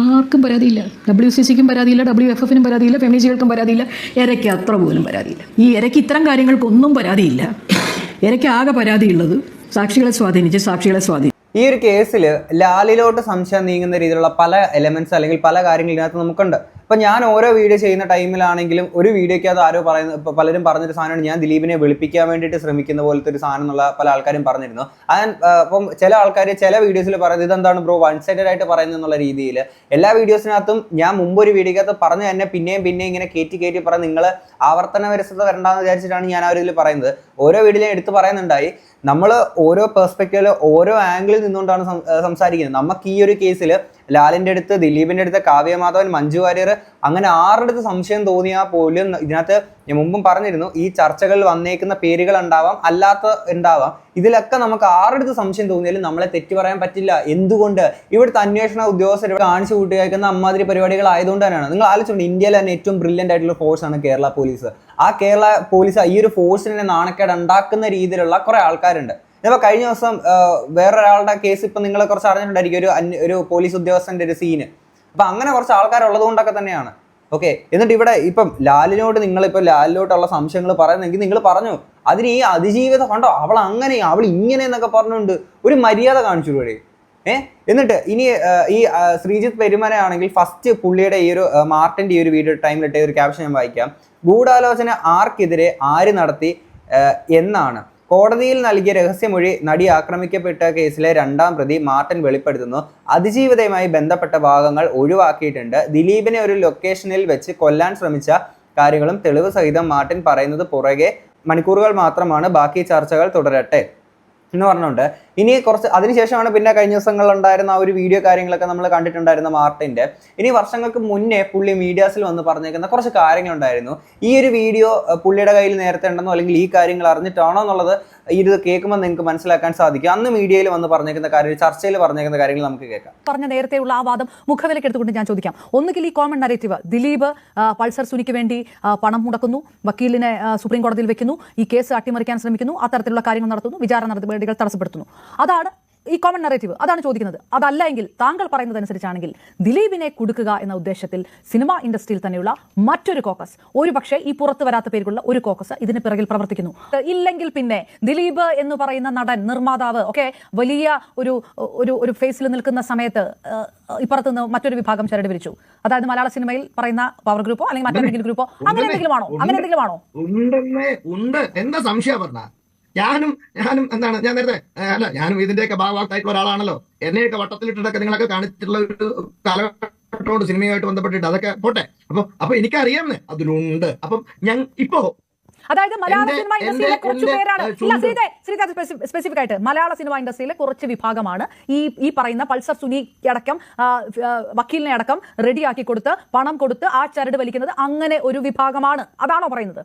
ആർക്കും പരാതിയില്ല. WCCക്കും പരാതിയില്ല, WFFനും പരാതിയില്ല, ഫെമിനിസ്റ്റുകൾക്കും പരാതിയില്ല, ഇരയ്ക്ക് അത്ര പോലും പരാതിയില്ല. ഈ ഇരയ്ക്ക് ഇത്തരം കാര്യങ്ങൾക്കൊന്നും പരാതിയില്ല. ഇരയ്ക്ക് ആകെ പരാതിയുള്ളത് സാക്ഷികളെ സ്വാധീനിച്ച് ഈ ഒരു കേസിൽ ലാലിലോട്ട് സംശയം നീങ്ങുന്ന രീതിയിലുള്ള പല എലമെന്റ്സ് അല്ലെങ്കിൽ പല കാര്യങ്ങൾ ഇതിനകത്ത് നമുക്കുണ്ട്. ഇപ്പം ഞാൻ ഓരോ വീഡിയോ ചെയ്യുന്ന ടൈമിലാണെങ്കിലും ഒരു വീഡിയോയ്ക്ക് അത് ആരോ പറയുന്നത്, ഇപ്പോൾ പലരും പറഞ്ഞൊരു സാധനമാണ് ഞാൻ ദിലീപിനെ വെളുപ്പിക്കാൻ വേണ്ടിയിട്ട് ശ്രമിക്കുന്ന പോലത്തെ ഒരു സാധനം എന്നുള്ള പല ആൾക്കാരും പറഞ്ഞിരുന്നു. അപ്പം ചില ആൾക്കാർ ചില വീഡിയോസിൽ പറയുന്നത് ഇതെന്താണ് ബ്രോ വൺ സൈഡഡ് ആയിട്ട് പറയുന്നത് എന്നുള്ള രീതിയിൽ എല്ലാ വീഡിയോസിനകത്തും ഞാൻ മുമ്പ് ഒരു വീഡിയോക്കകത്ത് പറഞ്ഞു തന്നെ പിന്നെയും ഇങ്ങനെ കയറ്റി പറഞ്ഞ് നിങ്ങൾ ആവർത്തന വരസത വരണ്ടെന്ന് വിചാരിച്ചിട്ടാണ് ഞാൻ ആ ഒരു ഇതിൽ പറയുന്നത്. ഓരോ വീഡിയോയിലും എടുത്ത് പറയുന്നുണ്ടായി നമ്മൾ ഓരോ പെർസ്പെക്റ്റീവിൽ ഓരോ ആംഗിളിൽ നിന്നുകൊണ്ടാണ് സംസാരിക്കുന്നത്. നമുക്ക് ഈ ഒരു കേസിൽ ലാലിൻ്റെ അടുത്ത്, ദിലീപിൻ്റെ അടുത്ത്, കാവ്യ മാധവൻ, മഞ്ജു വാര്യർ അങ്ങനെ ആരുടെ അടുത്ത് സംശയം തോന്നിയാൽ പോലും ഇതിനകത്ത് ഞാൻ മുമ്പും പറഞ്ഞിരുന്നു ഈ ചർച്ചകളിൽ വന്നേക്കുന്ന പേരുകൾ ഉണ്ടാവാം, അല്ലാത്ത ഉണ്ടാവാം. ഇതിലൊക്കെ നമുക്ക് ആരുടെ സംശയം തോന്നിയാലും നമ്മളെ തെറ്റു പറയാൻ പറ്റില്ല. എന്തുകൊണ്ട്? ഇവിടുത്തെ അന്വേഷണ ഉദ്യോഗസ്ഥർ കാണിച്ചു കൂട്ടിയേക്കുന്ന അമ്മാതിരി പരിപാടികൾ ആയതുകൊണ്ട് തന്നെയാണ്. നിങ്ങൾ ആലോചിച്ചുകൊണ്ട് ഇന്ത്യയിലെ തന്നെ ഏറ്റവും ബ്രില്യൻ്റ് ആയിട്ടുള്ള ഫോഴ്സാണ് കേരള പോലീസ്. ആ കേരള പോലീസ് ഈ ഒരു ഫോഴ്സിനെ നാണക്കേട് ഉണ്ടാക്കുന്ന രീതിയിലുള്ള കുറെ ആൾക്കാരുണ്ട്. ഇപ്പോൾ കഴിഞ്ഞ ദിവസം വേറൊരാളുടെ കേസ് ഇപ്പം നിങ്ങൾ കുറച്ച് അറിഞ്ഞിട്ടുണ്ടായിരിക്കും, ഒരു പോലീസ് ഉദ്യോഗസ്ഥൻ്റെ ഒരു സീന്. അപ്പം അങ്ങനെ കുറച്ച് ആൾക്കാരുള്ളത് കൊണ്ടൊക്കെ തന്നെയാണ്. ഓക്കെ, എന്നിട്ട് ഇവിടെ ഇപ്പം ലാലിനോട് നിങ്ങളിപ്പോൾ ലാലിലോട്ടുള്ള സംശയങ്ങൾ പറയുന്നെങ്കിൽ നിങ്ങൾ പറഞ്ഞു അതിന് ഈ അതിജീവിതം കണ്ടോ, അവൾ അങ്ങനെ അവൾ ഇങ്ങനെ എന്നൊക്കെ പറഞ്ഞുകൊണ്ട് ഒരു മര്യാദ കാണിച്ചു ഇവിടെ. എന്നിട്ട് ഇനി ഈ ശ്രീജിത്ത് പെരുമനയാണെങ്കിൽ ഫസ്റ്റ് പുള്ളിയുടെ ഈ ഒരു മാർട്ടിൻ്റെ ഈ ഒരു വീഡിയോ ടൈമിലിട്ട ഒരു ക്യാപ്ഷൻ ഞാൻ വായിക്കാം. ഗൂഢാലോചന ആർക്കെതിരെ ആര് നടത്തി എന്നാണ് കോടതിയിൽ നൽകിയ രഹസ്യമൊഴി നടി ആക്രമിക്കപ്പെട്ട കേസിലെ 2ാം പ്രതി മാർട്ടിൻ വെളിപ്പെടുത്തുന്നു. അതിജീവിതയുമായി ബന്ധപ്പെട്ട ഭാഗങ്ങൾ ഒഴിവാക്കിയിട്ടുണ്ട്. ദിലീപിനെ ഒരു ലൊക്കേഷനിൽ വെച്ച് കൊല്ലാൻ ശ്രമിച്ച കാര്യങ്ങളും തെളിവ് സഹിതം മാർട്ടിൻ പറയുന്നത് പുറകെ മണിക്കൂറുകൾ മാത്രമാണ്, ബാക്കി ചർച്ചകൾ തുടരട്ടെ എന്ന് പറഞ്ഞുകൊണ്ട് ഇനി കുറച്ച് അതിനുശേഷമാണ് പിന്നെ കഴിഞ്ഞ ദിവസങ്ങളിൽ ഉണ്ടായിരുന്ന ആ ഒരു വീഡിയോ കാര്യങ്ങളൊക്കെ നമ്മൾ കണ്ടിട്ടുണ്ടായിരുന്ന മാർട്ടിൻ്റെ. ഇനി വർഷങ്ങൾക്ക് മുന്നേ പുള്ളി മീഡിയാസിൽ വന്ന് പറഞ്ഞേക്കുന്ന കുറച്ച് കാര്യങ്ങളുണ്ടായിരുന്നു. ഈ ഒരു വീഡിയോ പുള്ളിയുടെ കയ്യിൽ നേരത്തെ ഉണ്ടെന്നോ അല്ലെങ്കിൽ ഈ കാര്യങ്ങൾ അറിഞ്ഞിട്ടാണോ എന്നുള്ളത് ഇത് കേൾക്കുമ്പോൾ നിങ്ങൾക്ക് മനസ്സിലാക്കാൻ സാധിക്കും. അന്ന് മീഡിയയിൽ വന്ന് പറഞ്ഞേക്കുന്ന കാര്യം, ചർച്ചയിൽ പറഞ്ഞേക്കുന്ന കാര്യങ്ങൾ നമുക്ക് കേൾക്കാം. പറഞ്ഞ നേരത്തെയുള്ള ആ വാദം മുഖവിലേക്ക് എടുത്തുകൊണ്ട് ഞാൻ ചോദിക്കാം. ഒന്നുകിൽ ഈ കോമൺ നരേറ്റീവ്, ദിലീപ് പൾസർ സുനിക്ക് വേണ്ടി പണം മുടക്കുന്നു, വക്കീലിനെ സുപ്രീം കോടതിയിൽ വെക്കുന്നു, ഈ കേസ് അട്ടിമറിക്കാൻ ശ്രമിക്കുന്നു, അത്തരത്തിലുള്ള കാര്യങ്ങൾ നടത്തുന്നു, വിചാരണ നടപടികൾ തടസ്സപ്പെടുത്തുന്നു. അതാണ് ഈ കോമൺ നറേറ്റീവ്. അതാണ് ചോദിക്കുന്നത്. അതല്ല എങ്കിൽ താങ്കൾ പറയുന്നതനുസരിച്ചാണെങ്കിൽ ദിലീപിനെ കൊടുക്കുക എന്ന ഉദ്ദേശത്തിൽ സിനിമാ ഇൻഡസ്ട്രിയിൽ തന്നെയുള്ള മറ്റൊരു കോക്കസ്, ഒരുപക്ഷെ ഈ പുറത്തു വരാത്ത പേരുള്ള ഒരു കോക്കസ് ഇതിന് പിറകിൽ പ്രവർത്തിക്കുന്നു. ഇല്ലെങ്കിൽ പിന്നെ ദിലീപ് എന്ന് പറയുന്ന നടൻ, നിർമ്മാതാവ് ഒക്കെ വലിയ ഒരു ഫേസിൽ നിൽക്കുന്ന സമയത്ത് ഇപ്പുറത്തുനിന്ന് മറ്റൊരു വിഭാഗം ചരട് വിരിച്ചു. അതായത് മലയാള സിനിമയിൽ പറയുന്ന പവർ ഗ്രൂപ്പോ അല്ലെങ്കിൽ മറ്റെന്തെങ്കിലും ഗ്രൂപ്പോ അങ്ങനെ എന്തെങ്കിലും ആണോ? എന്താ സംശയം പറഞ്ഞ ഞാനും എന്താണ് ഞാൻ നേരത്തെ ഞാനും ഇതിന്റെയൊക്കെ ഭാഗമായിട്ടുള്ള ഒരാളാണല്ലോ. എന്നെയൊക്കെ വട്ടത്തിലിട്ടൊക്കെ നിങ്ങളൊക്കെ കാണിച്ചിട്ടുള്ള ഒരു കാലഘട്ടമുണ്ട് സിനിമയുമായിട്ട് ബന്ധപ്പെട്ടിട്ട്. അതൊക്കെ പോട്ടെ. അപ്പൊ എനിക്കറിയാമെന്ന് അതിലുണ്ട്. അപ്പം ഞാൻ ഇപ്പോ അതായത് മലയാള സിനിമ ഇൻഡസ്ട്രിയിലെ കുറച്ച് പേരാണ്, സ്പെസിഫിക് ആയിട്ട് മലയാള സിനിമ ഇൻഡസ്ട്രിയിലെ കുറച്ച് വിഭാഗമാണ് ഈ പറയുന്ന പൾസർ സുനി അടക്കം വക്കീലിനെ അടക്കം റെഡിയാക്കി കൊടുത്ത് പണം കൊടുത്ത് ആ ചരട് വലിക്കുന്നത്. അങ്ങനെ ഒരു വിഭാഗമാണ്. അതാണോ പറയുന്നത്?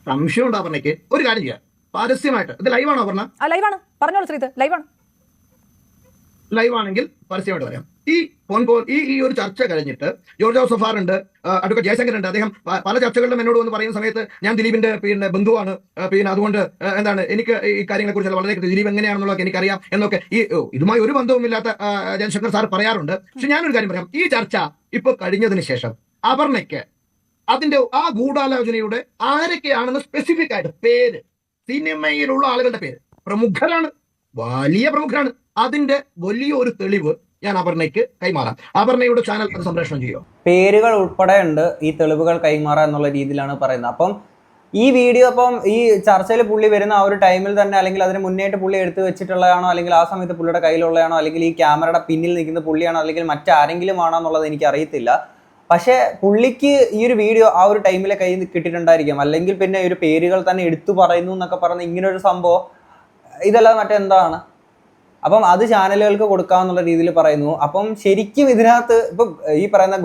സംശയം ഉണ്ടാ പറഞ്ഞേക്ക് ഒരു കാര്യം ചെയ്യാം, പരസ്യമായിട്ട്. ഇത് ലൈവാണോ പറഞ്ഞ? ലൈവാണ്, പറഞ്ഞോളൂ ശ്രീത്, ലൈവാണ്. ലൈവാണെങ്കിൽ പരസ്യമായിട്ട് പറയാം. ഈ ഒരു ചർച്ച കഴിഞ്ഞിട്ട് ജോർജ് ജോസഫ് ഉണ്ട്, അഡ്വക്കേറ്റ് ജയശങ്കർ ഉണ്ട്. അദ്ദേഹം പല ചർച്ചകളിലും എന്നോട് വന്ന് പറയുന്ന സമയത്ത് ഞാൻ ദിലീപിന്റെ ബന്ധുവാണ്, അതുകൊണ്ട് എന്താണ് എനിക്ക് ഈ കാര്യങ്ങളെ കുറിച്ച് വളരെ ദിലീപ് എങ്ങനെയാണെന്നുള്ളതൊക്കെ എനിക്കറിയാം എന്നൊക്കെ ഇതുമായി ഒരു ബന്ധവുമില്ലാത്ത ജയശങ്കർ സാർ പറയാറുണ്ട്. പക്ഷെ ഞാനൊരു കാര്യം പറയാം, ഈ ചർച്ച ഇപ്പൊ കഴിഞ്ഞതിന് ശേഷം അപർണയ്ക്ക് അതിന്റെ ആ ഗൂഢാലോചനയുടെ ആരൊക്കെയാണെന്ന് സ്പെസിഫിക് ആയിട്ട് പേര്, സിനിമയിലുള്ള ആളുകളുടെ പേര്, പ്രമുഖരാണ്, വലിയ പ്രമുഖരാണ്, അതിന്റെ വലിയൊരു തെളിവ് ഞാൻ അപർണയ്ക്ക് കൈമാറാം. അപർണയുടെ ചാനൽ അത് സംപ്രേഷണം ചെയ്യും. പേരുകൾ ഉൾപ്പെടെ ഉണ്ട് ഈ തെളിവുകൾ കൈമാറാം എന്നുള്ള രീതിയിലാണ് പറയുന്നത്. അപ്പം ഈ വീഡിയോ അപ്പം ഈ ചർച്ചയിൽ പുള്ളി വരുന്ന ആ ഒരു ടൈമിൽ തന്നെ അല്ലെങ്കിൽ അതിന് മുന്നേറ്റ് പുള്ളി എടുത്തു വെച്ചിട്ടുള്ളതാണോ അല്ലെങ്കിൽ ആ സമയത്ത് പുള്ളിയുടെ കയ്യിലുള്ളതാണോ അല്ലെങ്കിൽ ഈ ക്യാമറയുടെ പിന്നിൽ നിൽക്കുന്ന പുള്ളിയാണോ അല്ലെങ്കിൽ മറ്റാരെങ്കിലും ആണോ എന്നുള്ളത് എനിക്ക് അറിയത്തില്ല. പക്ഷേ പുള്ളിക്ക് ഈ ഒരു വീഡിയോ ആ ഒരു ടൈമിലെ കയ്യിൽ കിട്ടിയിട്ടുണ്ടായിരിക്കാം. അല്ലെങ്കിൽ പിന്നെ ഒരു പേരുകൾ തന്നെ എടുത്തു പറയുന്നു എന്നൊക്കെ പറഞ്ഞ് ഇങ്ങനൊരു സംഭവം ഇതല്ലാതെ മറ്റെന്താണ്? അപ്പം അത് ചാനലുകൾക്ക് കൊടുക്കാമെന്നുള്ള രീതിയിൽ പറയുന്നു. അപ്പം ശരിക്കും ഇതിനകത്ത് ഇപ്പം ഈ പറയുന്ന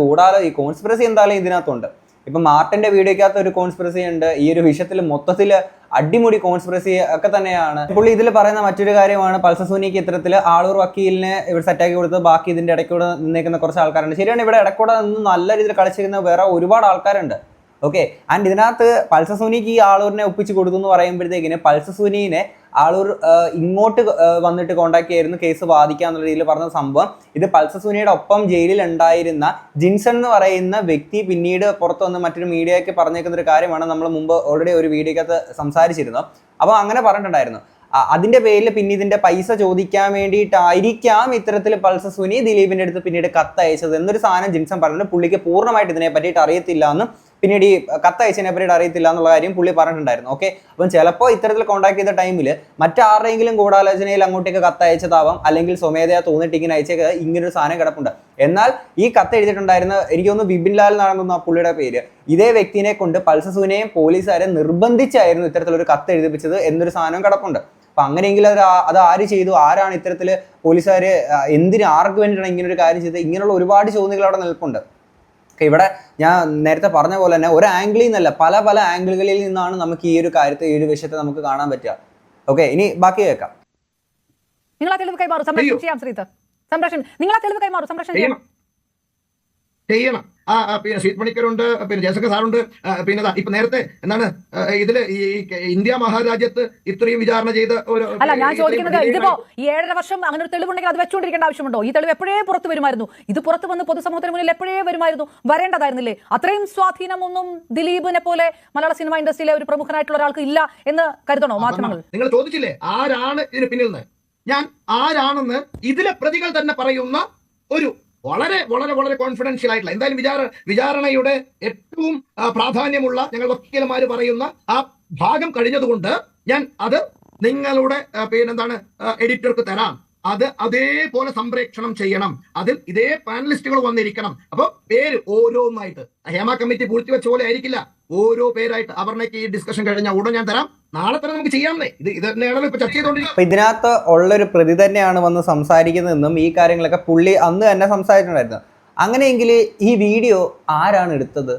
ഈ കോൺസ്പിറസി എന്തായാലും ഇതിനകത്തുണ്ട്. ഇപ്പം മാർട്ടിന്റെ വീഡിയോക്കകത്ത് ഒരു കോൺസ്പിറസി ഉണ്ട്. ഈ ഒരു വിഷയത്തിൽ മൊത്തത്തിൽ അടിമുടി കോൺസ്പിറസി ഒക്കെ തന്നെയാണ്. പുള്ളി ഇതിൽ പറയുന്ന മറ്റൊരു കാര്യമാണ് പൾസർ സുനിക്ക് ഇത്തരത്തിൽ ആളൂർ വക്കീലിനെ ഇവിടെ സെറ്റാക്കി കൊടുത്ത് ബാക്കി ഇതിന്റെ ഇടയ്ക്കൂടെ നിന്നേക്കുന്ന കുറച്ച് ആൾക്കാരുണ്ട്. ശരിയാണ്, ഇവിടെ ഇടയ്ക്കൂടെ നിന്ന് നല്ല രീതിയിൽ കളിച്ചിരുന്ന വേറെ ഒരുപാട് ആൾക്കാരുണ്ട്. ഓക്കെ, ആൻഡ് ഇതിനകത്ത് പൾസർ സുനിക്ക് ഈ ആളൂരിനെ ഒപ്പിച്ച് കൊടുത്തു എന്ന് പറയുമ്പോഴത്തേക്കിന് പൾസർ സുനിനെ ആളൂർ ഇങ്ങോട്ട് വന്നിട്ട് കോണ്ടാക്ട് ചെയ്യായിരുന്നു കേസ് വാദിക്കാന്നുള്ള രീതിയിൽ പറഞ്ഞ സംഭവം. ഇത് പൾസർ സുനിയുടെ ഒപ്പം ജയിലിൽ ഉണ്ടായിരുന്ന ജിൻസൺ എന്ന് പറയുന്ന വ്യക്തി പിന്നീട് പുറത്ത് വന്ന് മറ്റൊരു മീഡിയയ്ക്ക് പറഞ്ഞേക്കുന്ന ഒരു കാര്യമാണ്. നമ്മൾ മുമ്പ് ഓൾറെഡി ഒരു വീഡിയോക്കകത്ത് സംസാരിച്ചിരുന്നു. അപ്പോൾ അങ്ങനെ പറഞ്ഞിട്ടുണ്ടായിരുന്നു. അതിന്റെ പേരിൽ പിന്നെ ഇതിന്റെ പൈസ ചോദിക്കാൻ വേണ്ടിയിട്ടായിരിക്കാം ഇത്തരത്തിൽ പൾസർ സുനി ദിലീപിന്റെ അടുത്ത് പിന്നീട് കത്തയച്ചത് എന്നൊരു സാധനം ജിൻസൺ പറഞ്ഞിട്ട് പുള്ളിക്ക് പൂർണ്ണമായിട്ട് ഇതിനെ പറ്റിയിട്ട് അറിയത്തില്ല എന്നും പിന്നീട് ഈ കത്തയച്ചതിനെ പറ്റിയിട്ട് അറിയത്തില്ല എന്നുള്ള കാര്യം പുള്ളി പറഞ്ഞിട്ടുണ്ടായിരുന്നു. ഓക്കെ, അപ്പം ചിലപ്പോൾ ഇത്തരത്തിൽ കോൺടാക്ട് ചെയ്ത ടൈമിൽ മറ്റാരുടെയെങ്കിലും ഗൂഢാലോചനയിൽ അങ്ങോട്ടേക്ക് കത്തയച്ചതാവാം, അല്ലെങ്കിൽ സ്വമേധയാ തോന്നിട്ട് ഇങ്ങനെ അയച്ചേക്ക് ഇങ്ങനൊരു സാധനം കിടപ്പുണ്ട്. എന്നാൽ ഈ കത്ത് എഴുതിയിട്ടുണ്ടായിരുന്ന എനിക്ക് തോന്നുന്നു ബിപിൻ ലാൽ എന്നാണെന്ന് ആ പുള്ളിയുടെ പേര്, ഇതേ വ്യക്തിനെ കൊണ്ട് പൾസർ സുനിയെയും പോലീസുകാരെ നിർബന്ധിച്ചായിരുന്നു ഇത്തരത്തിലൊരു കത്ത് എഴുതിപ്പിച്ചത് എന്നൊരു സാധനം കിടപ്പുണ്ട്. അപ്പൊ അങ്ങനെയെങ്കിൽ അത് ആര് ചെയ്തു, ആരാണ് ഇത്തരത്തിൽ പോലീസുകാർ എന്തിന് ആർക്ക് വേണ്ടിയിട്ടാണ് ഇങ്ങനെ ഒരു കാര്യം ചെയ്തത്, ഇങ്ങനെയുള്ള ഒരുപാട് ചോദ്യങ്ങൾ അവിടെ നിൽപ്പുണ്ട്. ഇവിടെ ഞാൻ നേരത്തെ പറഞ്ഞ പോലെ തന്നെ ഒരു ആംഗിളിൽ നിന്നല്ല പല പല ആംഗിളുകളിൽ നിന്നാണ് നമുക്ക് ഈ ഒരു കാര്യത്തെ ഈ ഒരു വിഷയത്തെ നമുക്ക് കാണാൻ പറ്റുക. ഓക്കെ, ഇനി ബാക്കി കേൾക്കാം. നിങ്ങൾ ആ തെളിവ് കൈമാറും, സംരക്ഷണം ചെയ്യാം ശ്രീധർ, സംരക്ഷണം നിങ്ങൾ ആ തെളിവ് കൈമാറും, സംരക്ഷണം ചെയ്യണം. പിന്നെ ശ്രീത് പണിക്കരുണ്ട്, പിന്നെ ജയശങ്കർ സാറുണ്ട്, പിന്നെ ഇപ്പൊ നേരത്തെ എന്താണ് ഇതില് ഈ ഇന്ത്യ മഹാരാജ്യത്ത് ഇത്രയും വിചാരണ ചെയ്ത ഒരു അല്ല ഞാൻ ചോദിക്കുന്നത്, ഇതിപ്പോ ഈ 7.5 വർഷം അങ്ങനെ ഒരു തെളിവുണ്ടെങ്കിൽ അത് വെച്ചുകൊണ്ടിരിക്കേണ്ട ആവശ്യമുണ്ടോ? ഈ തെളിവ് എപ്പോഴേ പുറത്തു വരുമായിരുന്നു, ഇത് പുറത്തു വന്ന് പൊതുസമൂഹത്തിന് മുന്നിൽ എപ്പോഴേ വരുമായിരുന്നു, വരേണ്ടതായിരുന്നില്ലേ? അത്രയും സ്വാധീനമൊന്നും ദിലീപിനെ പോലെ മലയാള സിനിമ ഇൻഡസ്ട്രിയിലെ ഒരു പ്രമുഖനായിട്ടുള്ള ഒരാൾക്ക് ഇല്ല എന്ന് കരുതണോ മാധ്യമങ്ങൾ? നിങ്ങൾ ചോദിച്ചില്ലേ ആരാണ് ഇതിന് പിന്നിൽ നിന്ന്? ഞാൻ ആരാണെന്ന് ഇതിലെ പ്രതികൾ തന്നെ പറയുന്ന ഒരു വളരെ വളരെ വളരെ കോൺഫിഡൻഷ്യൽ ആയിട്ടുള്ള, എന്തായാലും വിചാരണയുടെ ഏറ്റവും പ്രാധാന്യമുള്ള ഞങ്ങൾ വക്കീലന്മാര് പറയുന്ന ആ ഭാഗം കഴിഞ്ഞതുകൊണ്ട് ഞാൻ അത് നിങ്ങളുടെ പിന്നെന്താണ് എഡിറ്റർക്ക് തരാം. അത് അതേപോലെ സംപ്രേക്ഷണം ചെയ്യണം. അതിൽ ഇതേ പാനലിസ്റ്റുകൾ വന്നിരിക്കണം. അപ്പൊ പേര് ഓരോന്നായിട്ട് ഹേമ കമ്മിറ്റി പൂഴ്ത്തിവെച്ച പോലെ ആയിരിക്കില്ല, ഓരോ പേരായിട്ട് അപർണയ്ക്ക് ഈ ഡിസ്കഷൻ കഴിഞ്ഞ ഉടൻ ഞാൻ തരാം, നാളെ തന്നെ നമുക്ക് ചെയ്യാമെന്നേ. ഇത് തന്നെയാണല്ലോ ഇപ്പൊ ചർച്ച ചെയ്തോണ്ടിരിക്കുന്നത്. ഇതിനകത്ത് ഉള്ളൊരു പ്രതി തന്നെയാണ് വന്ന് സംസാരിക്കുന്നതെന്നും ഈ കാര്യങ്ങളൊക്കെ പുള്ളി അന്ന് തന്നെ സംസാരിച്ചിട്ടുണ്ടായിരുന്നു. അങ്ങനെയെങ്കിൽ ഈ വീഡിയോ ആരാണ് എടുത്തത്?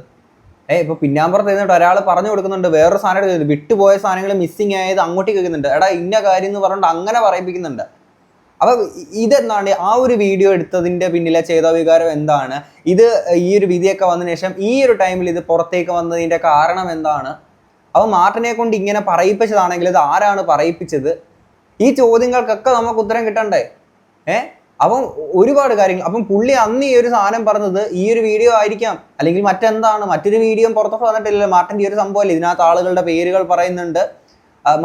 ഇപ്പൊ പിന്നാമ്പുറത്ത് ഇരുന്നിട്ട് ഒരാൾ പറഞ്ഞു കൊടുക്കുന്നുണ്ട്, വേറൊരു സാധനം എടുക്കുന്നുണ്ട്, വിട്ടുപോയ സാധനങ്ങൾ മിസ്സിങ് ആയത് അങ്ങോട്ടേക്ക് വെക്കുന്നുണ്ട്, എടാ ഇന്ന കാര്യം എന്ന് പറഞ്ഞിട്ട് അങ്ങനെ പറയിപ്പിക്കുന്നുണ്ട്. അപ്പൊ ഇതെന്താണ് ആ ഒരു വീഡിയോ എടുത്തതിന്റെ പിന്നിലെ ചേതോവികാരം എന്താണ്? ഇത് ഈ ഒരു വിധിയൊക്കെ വന്നതിന് ശേഷം ഈ ഒരു ടൈമിൽ ഇത് പുറത്തേക്ക് വന്നതിന്റെ കാരണം എന്താണ്? അപ്പൊ മാർട്ടിനെ കൊണ്ട് ഇങ്ങനെ പറയിപ്പിച്ചതാണെങ്കിൽ ഇത് ആരാണ് പറയിപ്പിച്ചത്? ഈ ചോദ്യങ്ങൾക്കൊക്കെ നമുക്ക് ഉത്തരം കിട്ടണ്ടേ? അപ്പം ഒരുപാട് കാര്യങ്ങൾ. അപ്പം പുള്ളി അന്ന് ഈ ഒരു സാധനം പറഞ്ഞത് ഈ ഒരു വീഡിയോ ആയിരിക്കാം, അല്ലെങ്കിൽ മറ്റെന്താണ്, മറ്റൊരു വീഡിയോ പുറത്തൊക്കെ വന്നിട്ടില്ലല്ലോ. മാർട്ടിൻ്റെ ഈ ഒരു സംഭവമല്ലേ, ഇതിനകത്ത് ആളുകളുടെ പേരുകൾ പറയുന്നുണ്ട്.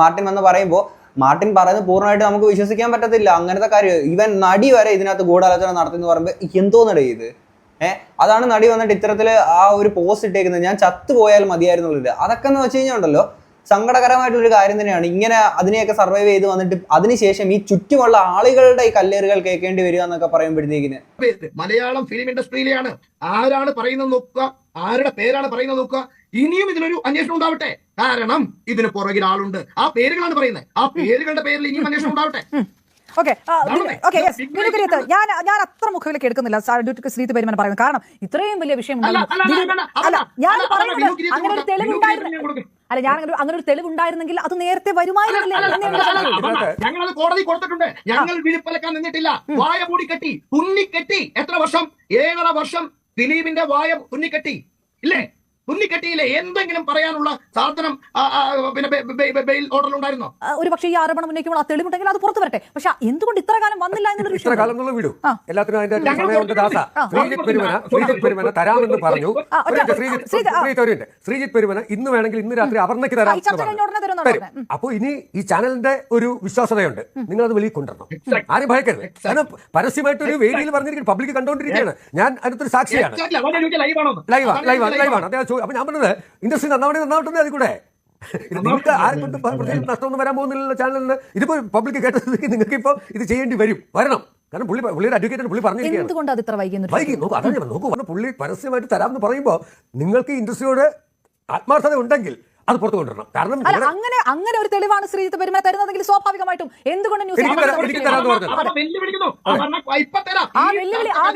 മാർട്ടിൻ എന്ന് പറയുമ്പോൾ മാർട്ടിൻ പറയുന്നത് പൂർണ്ണമായിട്ട് നമുക്ക് വിശ്വസിക്കാൻ പറ്റത്തില്ല. അങ്ങനത്തെ കാര്യം ഇവൻ നടി വരെ ഇതിനകത്ത് ഗൂഢാലോചന നടത്തിന്ന് പറയുമ്പോൾ എന്തോന്നടേ ഇത്? അതാണ് നടി വന്നിട്ട് ഇത്തരത്തിൽ ആ ഒരു പോസ്റ്റ് ഇട്ടേക്കുന്നത്, ഞാൻ ചത്തുപോയാൽ മതിയായിരുന്നുള്ളത്. അതൊക്കെ എന്ന് വെച്ച് കഴിഞ്ഞാൽ ഉണ്ടല്ലോ സങ്കടകരമായിട്ടുള്ളൊരു കാര്യം തന്നെയാണ്. ഇങ്ങനെ അതിനെയൊക്കെ സർവൈവ് ചെയ്ത് വന്നിട്ട് അതിനുശേഷം ഈ ചുറ്റുമുള്ള ആളുകളുടെ ഈ കല്ലേറുകൾ കേൾക്കേണ്ടി വരിക എന്നൊക്കെ പറയുമ്പോഴത്തേക്കിന് മലയാളം ഫിലിം ഇൻഡസ്ട്രിയിലെയാണ് ആരാണ് പറയുന്നത് നോക്കുക, ആരുടെ പേരാണ് പറയുന്നത് നോക്കുക. ഇനിയും ഇതിനൊരു അന്വേഷണം ഉണ്ടാവട്ടെ, കാരണം ഇതിന് പുറകിൽ ആളുണ്ട്. ആ പേരുകളാണ് പറയുന്നത്, ആ പേരുകളുടെ പേരിൽ ഇനിയും അന്വേഷണം ഉണ്ടാവട്ടെ. ഞാൻ അത്ര മുഖവിലേക്ക് എടുക്കുന്നില്ല ശ്രീത് പെരുമാൻ പറയുന്നത്, കാരണം ഇത്രയും വലിയ വിഷയം അങ്ങനെ ഒരു തെളിവുണ്ടായിരുന്നെങ്കിൽ അത് നേരത്തെ വരുമായിരുന്നില്ല. ഞങ്ങളത് കോടതി കൊടുത്തിട്ടുണ്ട്. ഞങ്ങൾ വിളിപ്പലക്കാൻ നിന്നിട്ടില്ല. വായ മൂടിക്കെട്ടി തുന്നിക്കെട്ടി എത്ര വർഷം? 7.5 വർഷം ദിലീപിന്റെ വായ തുന്നിക്കെട്ടി ഇല്ലേ? തുന്നിക്കെട്ടിയില്ലേ? എന്തെങ്കിലും പറയാനുള്ള സാധനം പിന്നെ ബെയിൽ ഓർഡർ ഉണ്ടായിരുന്നോ? ഒരു പക്ഷേ ഈ ആരോപണം ഉന്നയിക്കുമ്പോൾ ആ തെളിവുണ്ടെങ്കിൽ അത് പുറത്തു വരട്ടെ. പക്ഷെ എന്തുകൊണ്ട് ഇത്ര കാലം വന്നില്ല എന്നൊരു വിഷയം. എല്ലാത്തിനും അതിന്റെ സമയമുണ്ട്. ശ്രീജിത്ത് പെരുമന തരാമെന്ന് പറഞ്ഞു. ശ്രീജിത്ത് പെരുമന ഇന്ന് വേണമെങ്കിൽ ഇന്ന് രാത്രി അപർണയ്ക്ക് തരാം. അപ്പൊ ഇനി ഈ ചാനലിന്റെ ഒരു വിശ്വാസതയുണ്ട്, നിങ്ങൾ അത് വെളിയിൽ കൊണ്ടുവരണം. ആരും ഭയക്കരുത്. കാരണം പരസ്യമായിട്ട് ഒരു വേദിയിൽ പറഞ്ഞിരിക്കുന്നത് പബ്ലിക് കണ്ടോണ്ടിരിക്കുകയാണ്. ഞാൻ അതിനകത്തൊരു സാക്ഷിയാണ്. ലൈവാണ് അദ്ദേഹം. അപ്പൊ ഞാൻ പറഞ്ഞത് ഇൻഡസ്ട്രി നന്നാവട്ടെ അതിൽ കൂടെ നിങ്ങൾക്ക് ആരെക്കൊണ്ട് നഷ്ടമൊന്നും വരാൻ പോകുന്നില്ല ചാനലിന്. ഇതിപ്പോ പബ്ലിക് കേട്ടത് നിങ്ങൾക്ക് ഇപ്പൊ ഇത് ചെയ്യേണ്ടി വരണം. കാരണം പുള്ളിയുടെ അഡ്വക്കേറ്റ് പുള്ളി പറഞ്ഞിരിക്കുകയാണ്. വൈകി നോക്കൂ പുള്ളി പരസ്യമായിട്ട് തരാമെന്ന് പറയുമ്പോൾ നിങ്ങൾക്ക് ഇൻഡസ്ട്രിയോട് ആത്മാർത്ഥത ഉണ്ടെങ്കിൽ അത് പുറത്തു കൊണ്ടുവരണം. കാരണം അങ്ങനെ ഒരു തെളിവാണ് ശ്രീജിത്ത് പെരുമന തരുന്നതെങ്കിൽ സ്വാഭാവികമായിട്ടും എന്തുകൊണ്ട് ന്യൂസ്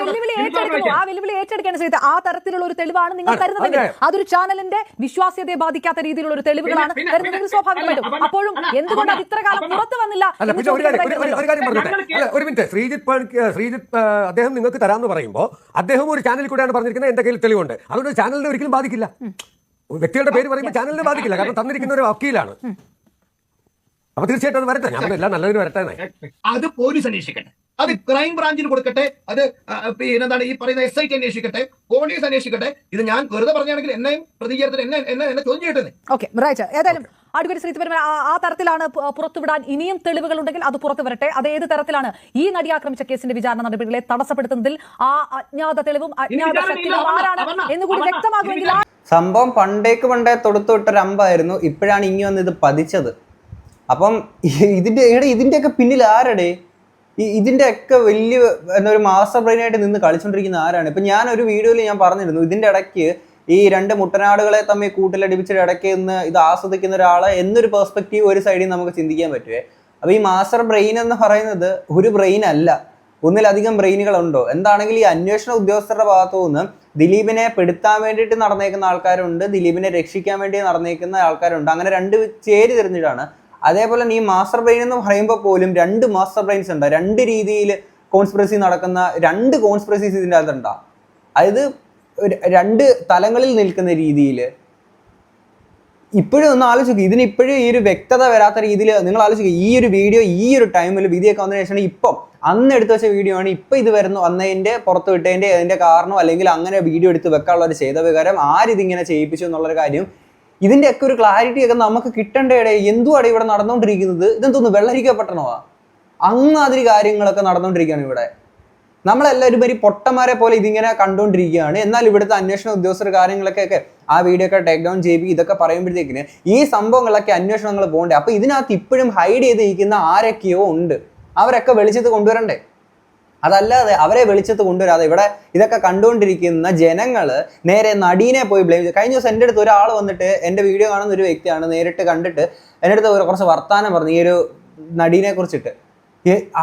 വെല്ലുവിളി ഏറ്റെടുക്കുകയാണ് ശ്രീജിത്ത്. ആ തരത്തിലുള്ള ഒരു തെളിവാണ് നിങ്ങൾ തരുന്നതെങ്കിൽ അതൊരു ചാനലിന്റെ വിശ്വാസ്യതയെ ബാധിക്കാത്ത രീതിയിലുള്ള ഒരു തെളിവുകളാണ് തരുന്നതെങ്കിൽ സ്വാഭാവികമായിട്ടും അപ്പോഴും എന്തുകൊണ്ട് അത് ഇത്ര കാലം പുറത്തു വന്നില്ല? ഒരു മിനിറ്റ്. ശ്രീജിത്ത് അദ്ദേഹം നിങ്ങൾക്ക് തരാമെന്ന് പറയുമ്പോൾ അദ്ദേഹം ഒരു ചാനലിൽ കൂടെയാണ് പറഞ്ഞിരിക്കുന്നത്, എന്റെ കയ്യിൽ തെളിവുണ്ട്. അതുകൊണ്ട് ചാനലിനെ ഒരിക്കലും ബാധിക്കില്ല. വ്യക്തികളുടെ പേര് പറയുമ്പോൾ ചാനലിനെ ബാധിക്കില്ല, കാരണം തന്നിരിക്കുന്ന ഒരു വക്കീലാണ്. അപ്പൊ തീർച്ചയായിട്ടും അത് വരട്ടെ. ഞാൻ എല്ലാം നല്ലതിന് വരട്ടെ. അത് പോലീസ് അന്വേഷിക്കട്ടെ, അത് ക്രൈം ബ്രാഞ്ചിന് കൊടുക്കട്ടെ, അത് എന്താണ് ഈ പറയുന്ന SIT അന്വേഷിക്കട്ടെ, പോലീസ് അന്വേഷിക്കട്ടെ. ഇത് ഞാൻ വെറുതെ പറഞ്ഞാണെങ്കിൽ എന്നെയും പ്രതികരിച്ചിട്ട് എന്നെ ചോദ്യം ചെയ്യട്ടെ. ഓക്കെ, ഏതായാലും അഡ്വക്കേറ്റ് ശ്രീ പരമേശ്വരൻ ആ തരത്തിലാണ് പുറത്തുവിടാൻ ഇനിയും തെളിവുകൾ ഉണ്ടെങ്കിൽ അത് പുറത്തു വരട്ടെ. അത് ഏത് തരത്തിലാണ് ഈ നടി ആക്രമിച്ച കേസിന്റെ വിചാരണ നടപടികളെ തടസ്സപ്പെടുത്തുന്നതിൽ ആ അജ്ഞാത തെളിവും അജ്ഞാത ശക്തികളും ആരാണ് എന്നുകൂടി വ്യക്തമാകുമെങ്കിൽ സംഭവം പണ്ടേ തൊടുത്തൊട്ടൊരു അമ്പായിരുന്നു. ഇപ്പോഴാണ് ഇനി വന്ന് ഇത് പതിച്ചത്. അപ്പം ഇതിന്റെയൊക്കെ പിന്നിൽ ആരടെ? ഇതിന്റെയൊക്കെ വലിയ എന്താ ഒരു മാസ്റ്റർ ബ്രെയിനായിട്ട് നിന്ന് കളിച്ചുകൊണ്ടിരിക്കുന്ന ആരാണ്? ഇപ്പം ഞാനൊരു വീഡിയോയിൽ ഞാൻ പറഞ്ഞിരുന്നു, ഇതിന്റെ ഇടയ്ക്ക് ഈ രണ്ട് മുട്ടനാടുകളെ തമ്മിൽ കൂട്ടിലടിപ്പിച്ചിട്ട് ഇടയ്ക്ക് നിന്ന് ഇത് ആസ്വദിക്കുന്ന ഒരാളെ എന്നൊരു പെർസ്പെക്റ്റീവ് ഒരു സൈഡിൽ നമുക്ക് ചിന്തിക്കാൻ പറ്റുമേ. അപ്പോൾ ഈ മാസ്റ്റർ ബ്രെയിൻ എന്ന് പറയുന്നത് ഒരു ബ്രെയിൻ അല്ല, ഒന്നിലധികം ബ്രെയിനുകളുണ്ടോ? എന്താണെങ്കിൽ ഈ അന്വേഷണ ഉദ്യോഗസ്ഥരുടെ ഭാഗത്തു നിന്ന് ദിലീപിനെ പെടുത്താൻ വേണ്ടിയിട്ട് നടന്നേക്കുന്ന ആൾക്കാരുണ്ട്, ദിലീപിനെ രക്ഷിക്കാൻ വേണ്ടി നടന്നേക്കുന്ന ആൾക്കാരുണ്ട്. അങ്ങനെ രണ്ട് ചേരി തിരിഞ്ഞിട്ടാണ്. അതേപോലെ തന്നെ ഈ മാസ്റ്റർ ബ്രെയിൻ എന്ന് പറയുമ്പോൾ പോലും രണ്ട് മാസ്റ്റർ ബ്രെയിൻസ് ഉണ്ട്. രണ്ട് രീതിയിൽ കോൺസ്പിറസി നടക്കുന്ന രണ്ട് കോൺസ്പിറസീസ് ഇതിൻ്റെ അകത്തുണ്ടാ. അതായത് രണ്ട് തലങ്ങളിൽ നിൽക്കുന്ന രീതിയിൽ. ഇപ്പോഴും ഒന്ന് ആലോചിക്കുക, ഇതിനിപ്പോഴും ഈ ഒരു വ്യക്തത വരാത്ത രീതിയിൽ നിങ്ങൾ ആലോചിക്കുക. ഈ ഒരു വീഡിയോ ഈ ഒരു ടൈമിൽ വിധിയൊക്കെ വന്നതിന് ശേഷം ഇപ്പം അന്ന് എടുത്തു വെച്ച വീഡിയോ ആണ് ഇപ്പം ഇത് വന്നതിൻ്റെ പുറത്ത് വിട്ടതിൻ്റെ അതിൻ്റെ കാരണം, അല്ലെങ്കിൽ അങ്ങനെ വീഡിയോ എടുത്ത് വെക്കാനുള്ള ഒരു ചെയ്ത വികാരം ആരിതിങ്ങനെ ചെയ്യിപ്പിച്ചു എന്നുള്ളൊരു കാര്യം, ഇതിൻ്റെയൊക്കെ ഒരു ക്ലാരിറ്റി ഒക്കെ നമുക്ക് കിട്ടേണ്ടേ. എന്തുവാണ് ഇവിടെ നടന്നുകൊണ്ടിരിക്കുന്നത്? ഇതെന്തോന്ന് വെള്ളരിക്കപ്പെട്ടണോ? അങ്ങാതിരി കാര്യങ്ങളൊക്കെ നടന്നുകൊണ്ടിരിക്കുകയാണ് ഇവിടെ. നമ്മളെല്ലാവരും ഒരു പൊട്ടന്മാരെ പോലെ ഇതിങ്ങനെ കണ്ടുകൊണ്ടിരിക്കുകയാണ്. എന്നാൽ ഇവിടുത്തെ അന്വേഷണ ഉദ്യോഗസ്ഥർ കാര്യങ്ങളൊക്കെ ആ വീഡിയോ ഒക്കെ ടേക്ക് ഡൗൺ ചെയ്യിപ്പി ഇതൊക്കെ പറയുമ്പോഴത്തേക്കിന് ഈ സംഭവങ്ങളൊക്കെ അന്വേഷണങ്ങൾ പോകണ്ടേ. അപ്പോൾ ഇതിനകത്ത് ഇപ്പോഴും ഹൈഡ് ചെയ്തിരിക്കുന്ന ആരൊക്കെയോ ഉണ്ട്. അവരൊക്കെ വെളിച്ചത്ത് കൊണ്ടുവരണ്ടേ? അതല്ലാതെ അവരെ വെളിച്ചത്ത് കൊണ്ടുവരാതെ ഇവിടെ ഇതൊക്കെ കണ്ടുകൊണ്ടിരിക്കുന്ന ജനങ്ങൾ നേരെ നടീനെ പോയി ബ്ലെയിം ചെയ്തു. കഴിഞ്ഞ ദിവസം എൻ്റെ അടുത്ത് ഒരാൾ വന്നിട്ട്, എൻ്റെ വീഡിയോ കാണുന്ന ഒരു വ്യക്തിയാണ്, നേരിട്ട് കണ്ടിട്ട് എൻ്റെ അടുത്ത് കുറച്ച് വർത്താനം പറഞ്ഞു ഈ ഒരു നടീനെ കുറിച്ചിട്ട്.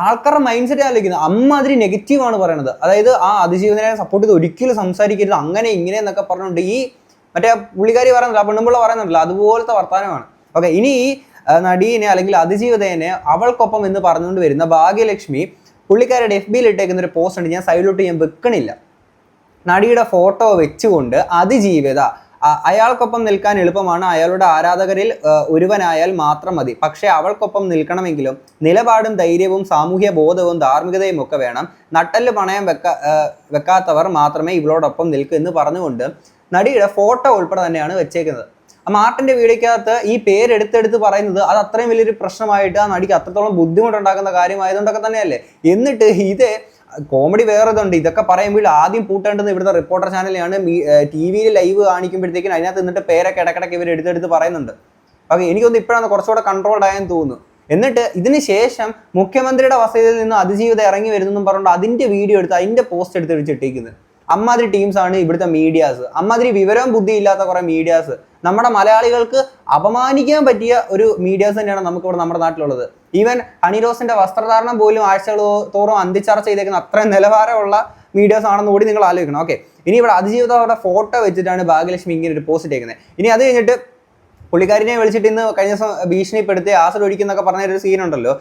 ആൾക്കാരുടെ മൈൻഡ് സെറ്റ് ആലോചിക്കുന്നത് അമ്മാതിരി നെഗറ്റീവാണ് പറയണത്. അതായത് ആ അതിജീവനെ സപ്പോർട്ട് ചെയ്ത് ഒരിക്കലും സംസാരിക്കരുത് അങ്ങനെ ഇങ്ങനെ എന്നൊക്കെ പറഞ്ഞുകൊണ്ട് ഈ മറ്റേ പുള്ളിക്കാരി പറയുന്നില്ല, പെണ്ണുമ്പിള്ള പറയുന്നുണ്ടല്ലോ, അതുപോലത്തെ വർത്താനമാണ്. ഓക്കെ, ഇനി ഈ നടീനെ അല്ലെങ്കിൽ അതിജീവിതേനെ അവൾക്കൊപ്പം എന്ന് പറഞ്ഞുകൊണ്ട് വരുന്ന ഭാഗ്യലക്ഷ്മി പുള്ളിക്കാരുടെ FBയിൽ ഇട്ടേക്കുന്ന ഒരു പോസ്റ്റ് ഉണ്ട്, ഞാൻ സൈഡിലോട്ട് ഞാൻ വെക്കണില്ല. നടിയുടെ ഫോട്ടോ വെച്ചുകൊണ്ട് അതിജീവിത അയാൾക്കൊപ്പം നിൽക്കാൻ എളുപ്പമാണ്, അയാളുടെ ആരാധകരിൽ ഒരുവനായാൽ മാത്രം മതി, പക്ഷേ അവൾക്കൊപ്പം നിൽക്കണമെങ്കിലും നിലപാടും ധൈര്യവും സാമൂഹ്യ ബോധവും ധാർമ്മികതയും ഒക്കെ വേണം, നട്ടല് പണയം വെക്കാത്തവർ മാത്രമേ ഇവളോടൊപ്പം നിൽക്കൂ എന്ന് പറഞ്ഞുകൊണ്ട് നടിയുടെ ഫോട്ടോ ഉൾപ്പെടെ തന്നെയാണ് വെച്ചേക്കുന്നത്. മാർട്ടിന്റെ വീഡിയോക്കകത്ത് ഈ പേരെടുത്തെടുത്ത് പറയുന്നത് അത് അത്രയും വലിയൊരു പ്രശ്നമായിട്ട് ആ നടിക്ക് അത്രത്തോളം ബുദ്ധിമുട്ടുണ്ടാക്കുന്ന കാര്യമായതുകൊണ്ടൊക്കെ തന്നെയല്ലേ. എന്നിട്ട് ഇത് കോമഡി വേറെ ഇതുണ്ട്. ഇതൊക്കെ പറയുമ്പോൾ ആദ്യം പൂട്ടേണ്ടത് ഇവിടുത്തെ റിപ്പോർട്ടർ ചാനലിലാണ്. TV ലൈവ് കാണിക്കുമ്പോഴത്തേക്കും അതിനകത്ത് നിന്നിട്ട് പേരൊക്കെ ഇടക്കിടയ്ക്ക് ഇവർ എടുത്തെടുത്ത് പറയുന്നുണ്ട്. ഓക്കെ, എനിക്കൊന്ന് ഇപ്പോഴാണ് കുറച്ചുകൂടെ കൺട്രോൾഡ് ആയെന്ന് തോന്നുന്നു. എന്നിട്ട് ഇതിന് ശേഷം മുഖ്യമന്ത്രിയുടെ വസതിയിൽ നിന്ന് അതിജീവിതം ഇറങ്ങി വരുന്നെന്നും പറഞ്ഞുകൊണ്ട് അതിന്റെ വീഡിയോ എടുത്ത് അതിന്റെ പോസ്റ്റ് എടുത്ത് വെച്ചിട്ടിരിക്കുന്നത്. അമ്മാതിരി ടീംസാണ് ഇവിടുത്തെ മീഡിയാസ്, അമ്മാതിരി വിവരവും ബുദ്ധി ഇല്ലാത്ത കുറെ മീഡിയാസ്. നമ്മുടെ മലയാളികൾക്ക് അപമാനിക്കാൻ പറ്റിയ ഒരു മീഡിയാസ് തന്നെയാണ് നമുക്കിവിടെ നമ്മുടെ നാട്ടിലുള്ളത്. ഈവൻ ഹണിറോസിന്റെ വസ്ത്രധാരണം പോലും ആഴ്ചകൾ തോറും അന്തിച്ചർച്ച ചെയ്തേക്കുന്ന അത്രയും നിലവാരമുള്ള മീഡിയാസ് ആണെന്ന് കൂടി നിങ്ങൾ ആലോചിക്കണം. ഓക്കെ, ഇനി ഇവിടെ അതിജീവിതയുടെ ഫോട്ടോ വെച്ചിട്ടാണ് ഭാഗ്യലക്ഷ്മി ഇങ്ങനെ ഒരു പോസ്റ്റ് ഇട്ടേക്കുന്നത്. ഇനി അത് കഴിഞ്ഞിട്ട് പുള്ളിക്കാരിനെ വിളിച്ചിട്ട് ഇന്ന് കഴിഞ്ഞ ദിവസം ഭീഷണിപ്പെടുത്തി ആസിഡ് ഒഴിക്കുന്നൊക്കെ പറഞ്ഞൊരു സീനുണ്ടല്ലോ.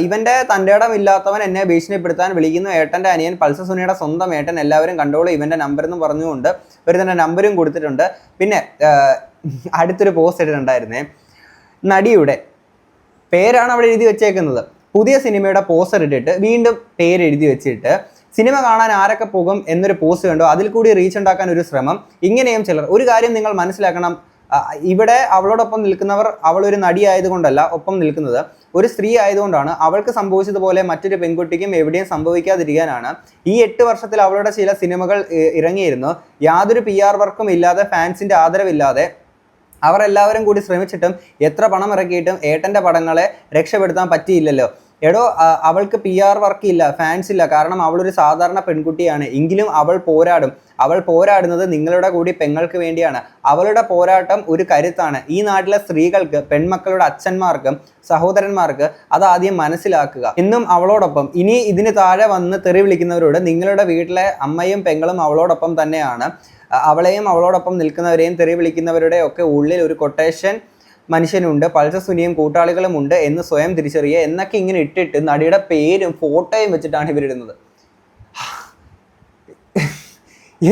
ഇവന്റെ തൻ്റെ ഇടം ഇല്ലാത്തവൻ എന്നെ ഭീഷണിപ്പെടുത്താൻ വിളിക്കുന്നു, ഏട്ടൻ്റെ അനിയൻ പൾസർ സുനിയുടെ സ്വന്തം ഏട്ടൻ, എല്ലാവരും കണ്ടോളൂ ഇവന്റെ നമ്പർ എന്ന് പറഞ്ഞുകൊണ്ട് ഒരു തന്നെ നമ്പരും കൊടുത്തിട്ടുണ്ട്. പിന്നെ അടുത്തൊരു പോസ്റ്റ് ഇട്ടിട്ടുണ്ടായിരുന്നേ, നടിയുടെ പേരാണ് അവിടെ എഴുതി വെച്ചേക്കുന്നത്. പുതിയ സിനിമയുടെ പോസ്റ്റർ ഇട്ടിട്ട് വീണ്ടും പേര് എഴുതി വെച്ചിട്ട് സിനിമ കാണാൻ ആരൊക്കെ പോകും എന്നൊരു പോസ്റ്റ് കണ്ടു, അതിൽ കൂടി റീച്ച് ഉണ്ടാക്കാൻ ഒരു ശ്രമം. ഇങ്ങനെയും ചിലർ. ഒരു കാര്യം നിങ്ങൾ മനസ്സിലാക്കണം, ഇവിടെ അവളോടൊപ്പം നിൽക്കുന്നവർ അവളൊരു നടി ആയതുകൊണ്ടല്ല ഒപ്പം നിൽക്കുന്നത്, ഒരു സ്ത്രീ ആയതുകൊണ്ടാണ്. അവൾക്ക് സംഭവിച്ചതുപോലെ മറ്റൊരു പെൺകുട്ടിക്കും എവിടെയും സംഭവിക്കാതിരിക്കാനാണ്. ഈ 8 വർഷത്തിൽ അവളുടെ ചില സിനിമകൾ ഇറങ്ങിയിരുന്നു. യാതൊരു PR വർക്കും ഇല്ലാതെ, ഫാൻസിന്റെ ആദരവില്ലാതെ അവർ എല്ലാവരും കൂടി ശ്രമിച്ചിട്ടും എത്ര പണം ഇറക്കിയിട്ടും ഏട്ടൻ്റെ പടങ്ങളെ രക്ഷപ്പെടുത്താൻ പറ്റിയില്ലല്ലോ. എടോ, അവൾക്ക് PR വർക്ക് ഇല്ല, ഫാൻസ് ഇല്ല, കാരണം അവളൊരു സാധാരണ പെൺകുട്ടിയാണ്. എങ്കിലും അവൾ പോരാടും. അവൾ പോരാടുന്നത് നിങ്ങളുടെ കൂടി പെങ്ങൾക്ക് വേണ്ടിയാണ്. അവളുടെ പോരാട്ടം ഒരു കരുത്താണ്. ഈ നാട്ടിലെ സ്ത്രീകൾക്ക്, പെൺമക്കളുടെ അച്ഛന്മാർക്ക്, സഹോദരന്മാർക്ക് അതാദ്യം മനസ്സിലാക്കുക. ഇന്നും അവളോടൊപ്പം. ഇനി ഇതിന് താഴെ വന്ന് തെറി വിളിക്കുന്നവരോട്, നിങ്ങളുടെ വീട്ടിലെ അമ്മയും പെങ്ങളും അവളോടൊപ്പം തന്നെയാണ്. അവളെയും അവളോടൊപ്പം നിൽക്കുന്നവരെയും തെറി വിളിക്കുന്നവരുടെ ഒക്കെ ഉള്ളിൽ ഒരു കൊട്ടേഷൻ മനുഷ്യനുണ്ട്, പൾസർ സുനിയും കൂട്ടാളികളും ഉണ്ട് എന്ന് സ്വയം തിരിച്ചറിയുക എന്നൊക്കെ ഇങ്ങനെ ഇട്ടിട്ട് നടിയുടെ പേരും ഫോട്ടോയും വെച്ചിട്ടാണ് ഇവരിടുന്നത്.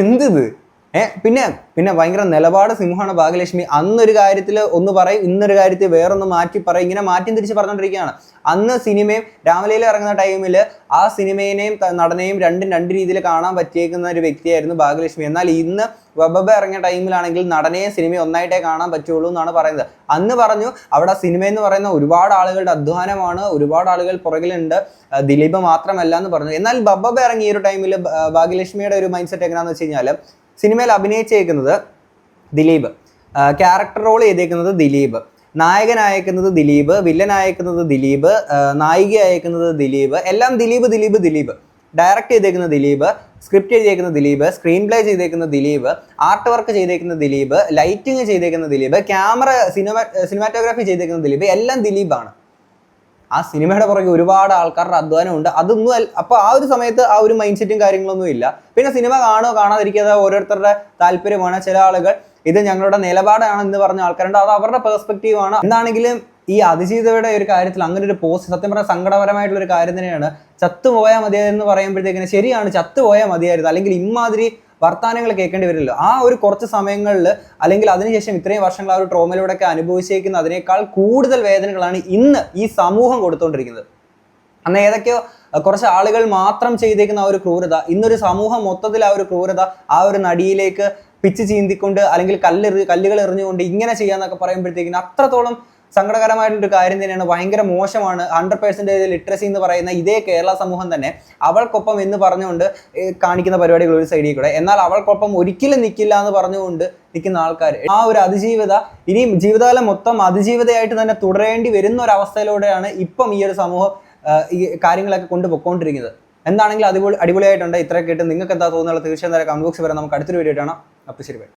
എന്തിത്? പിന്നെ ഭയങ്കര നിലപാട് സിംഹമാണ് ഭാഗ്യലക്ഷ്മി. അന്നൊരു കാര്യത്തിൽ ഒന്ന് പറയും, ഇന്നൊരു കാര്യത്തിൽ വേറൊന്ന് മാറ്റി പറയും, ഇങ്ങനെ മാറ്റി തിരിച്ച് പറഞ്ഞുകൊണ്ടിരിക്കുകയാണ്. അന്ന് സിനിമയും രാമലീല ഇറങ്ങുന്ന ടൈമിൽ ആ സിനിമേനെയും നടനെയും രണ്ട് രീതിയിൽ കാണാൻ പറ്റിയേക്കുന്ന ഒരു വ്യക്തിയായിരുന്നു ഭാഗ്യലക്ഷ്മി. എന്നാൽ ഇന്ന് വെബബ ഇറങ്ങിയ ടൈമിലാണെങ്കിൽ നടനെയും സിനിമയും ഒന്നായിട്ടേ കാണാൻ പറ്റുള്ളൂ എന്നാണ് പറയുന്നത്. അന്ന് പറഞ്ഞു അവിടെ സിനിമ എന്ന് പറയുന്ന ഒരുപാട് ആളുകളുടെ അധ്വാനമാണ്, ഒരുപാട് ആളുകൾ പുറകിലുണ്ട്, ദിലീപ് മാത്രമല്ല എന്ന് പറഞ്ഞു. എന്നാൽ ബബ്ബബ ഇറങ്ങിയ ഒരു ടൈമിൽ ഭാഗ്യലക്ഷ്മിയുടെ ഒരു മൈൻഡ് സെറ്റ് എങ്ങനെയാണെന്ന് വെച്ച് കഴിഞ്ഞാൽ സിനിമയിൽ അഭിനയിച്ചേക്കുന്നത് ദിലീപ്, ക്യാരക്ടർ റോൾ ചെയ്തേക്കുന്നത് ദിലീപ്, നായകൻ അയക്കുന്നത് ദിലീപ്, വില്ലൻ അയക്കുന്നത് ദിലീപ്, നായിക അയക്കുന്നത് ദിലീപ്, എല്ലാം ദിലീപ്. ഡയറക്റ്റ് ചെയ്തേക്കുന്ന ദിലീപ്, സ്ക്രിപ്റ്റ് ചെയ്തേക്കുന്ന ദിലീപ്, സ്ക്രീൻ പ്ലേ ചെയ്തേക്കുന്ന ദിലീപ്, ആർട്ട് വർക്ക് ചെയ്തേക്കുന്ന ദിലീപ്, ലൈറ്റിംഗ് ചെയ്തേക്കുന്ന ദിലീപ്, ക്യാമറ സിനിമാറ്റോഗ്രാഫി ചെയ്തേക്കുന്ന ദിലീപ്, എല്ലാം ദിലീപാണ്. ആ സിനിമയുടെ പുറകെ ഒരുപാട് ആൾക്കാരുടെ അധ്വാനമുണ്ട്. അതൊന്നും അപ്പോൾ ആ ഒരു സമയത്ത് ആ ഒരു മൈൻഡ് സെറ്റും കാര്യങ്ങളൊന്നും ഇല്ല. പിന്നെ സിനിമ കാണുമോ കാണാതിരിക്കാതെ ഓരോരുത്തരുടെ താല്പര്യമാണ്. ചില ആളുകൾ ഇത് ഞങ്ങളുടെ നിലപാടാണ് എന്ന് പറഞ്ഞ ആൾക്കാരുണ്ട്, അത് അവരുടെ പെർസ്പെക്റ്റീവാണ്. എന്താണെങ്കിലും ഈ അതിജീവിതയുടെ ഒരു കാര്യത്തിൽ അങ്ങനെ ഒരു പോസ്റ്റ് സത്യം പറഞ്ഞാൽ സങ്കടപരമായിട്ടുള്ള ഒരു കാര്യം തന്നെയാണ്. ചത്തുപോയാൽ മതിയായെന്ന് പറയുമ്പോഴത്തേക്കിന് ശരിയാണ്, ചത്തുപോയാൽ മതിയായിരുന്നു, അല്ലെങ്കിൽ ഇമാതിരി വർത്തമാനങ്ങൾ കേൾക്കേണ്ടി വരില്ല. ആ ഒരു കുറച്ച് സമയങ്ങളിൽ അല്ലെങ്കിൽ അതിനുശേഷം ഇത്രയും വർഷങ്ങൾ ആ ഒരു ട്രോമയിലൂടെയൊക്കെ അനുഭവിച്ചേക്കുന്ന അതിനേക്കാൾ കൂടുതൽ വേദനകളാണ് ഇന്ന് ഈ സമൂഹം കൊടുത്തുകൊണ്ടിരിക്കുന്നത്. അന്ന് ഏതൊക്കെയോ കുറച്ച് ആളുകൾ മാത്രം ചെയ്തേക്കുന്ന ആ ഒരു ക്രൂരത ഇന്നൊരു സമൂഹം മൊത്തത്തിൽ ആ ഒരു ക്രൂരത ആ ഒരു നടിയിലേക്ക് പിച്ച് ചീന്തിക്കൊണ്ട് അല്ലെങ്കിൽ കല്ലുകൾ എറിഞ്ഞുകൊണ്ട് ഇങ്ങനെ ചെയ്യാന്നൊക്കെ പറയുമ്പോഴത്തേക്കിന് അത്രത്തോളം സങ്കടകരമായിട്ടുള്ളൊരു കാര്യം തന്നെയാണ്. ഭയങ്കര മോശമാണ്. 100% ലിറ്ററസി എന്ന് പറയുന്ന ഇതേ കേരള സമൂഹം തന്നെ അവൾക്കൊപ്പം എന്ന് പറഞ്ഞുകൊണ്ട് കാണിക്കുന്ന പരിപാടികൾ ഒരു സൈഡിൽ കൂടെ, എന്നാൽ അവൾക്കൊപ്പം ഒരിക്കലും നിൽക്കില്ല എന്ന് പറഞ്ഞുകൊണ്ട് നിൽക്കുന്ന ആൾക്കാർ. ആ ഒരു അതിജീവിത ഇനിയും ജീവിതകാലം മൊത്തം അതിജീവിതയായിട്ട് തന്നെ തുടരേണ്ടി വരുന്ന ഒരു അവസ്ഥയിലൂടെയാണ് ഇപ്പം ഈ ഒരു സമൂഹം ഈ കാര്യങ്ങളൊക്കെ കൊണ്ടുപോയിക്കൊണ്ടിരിക്കുന്നത്. എന്താണെങ്കിലും അടിപൊളിയായിട്ടുണ്ട്. ഇത്രയൊക്കെ ആയിട്ട് നിങ്ങൾക്ക് എന്താ തോന്നുന്നത് തീർച്ചയായും കമന്റ് ബോക്സിൽ വരാം. നമുക്ക് അടുത്തൊരു വീഡിയോ കാണാം. അപ്പോൾ ശരി, ബൈ.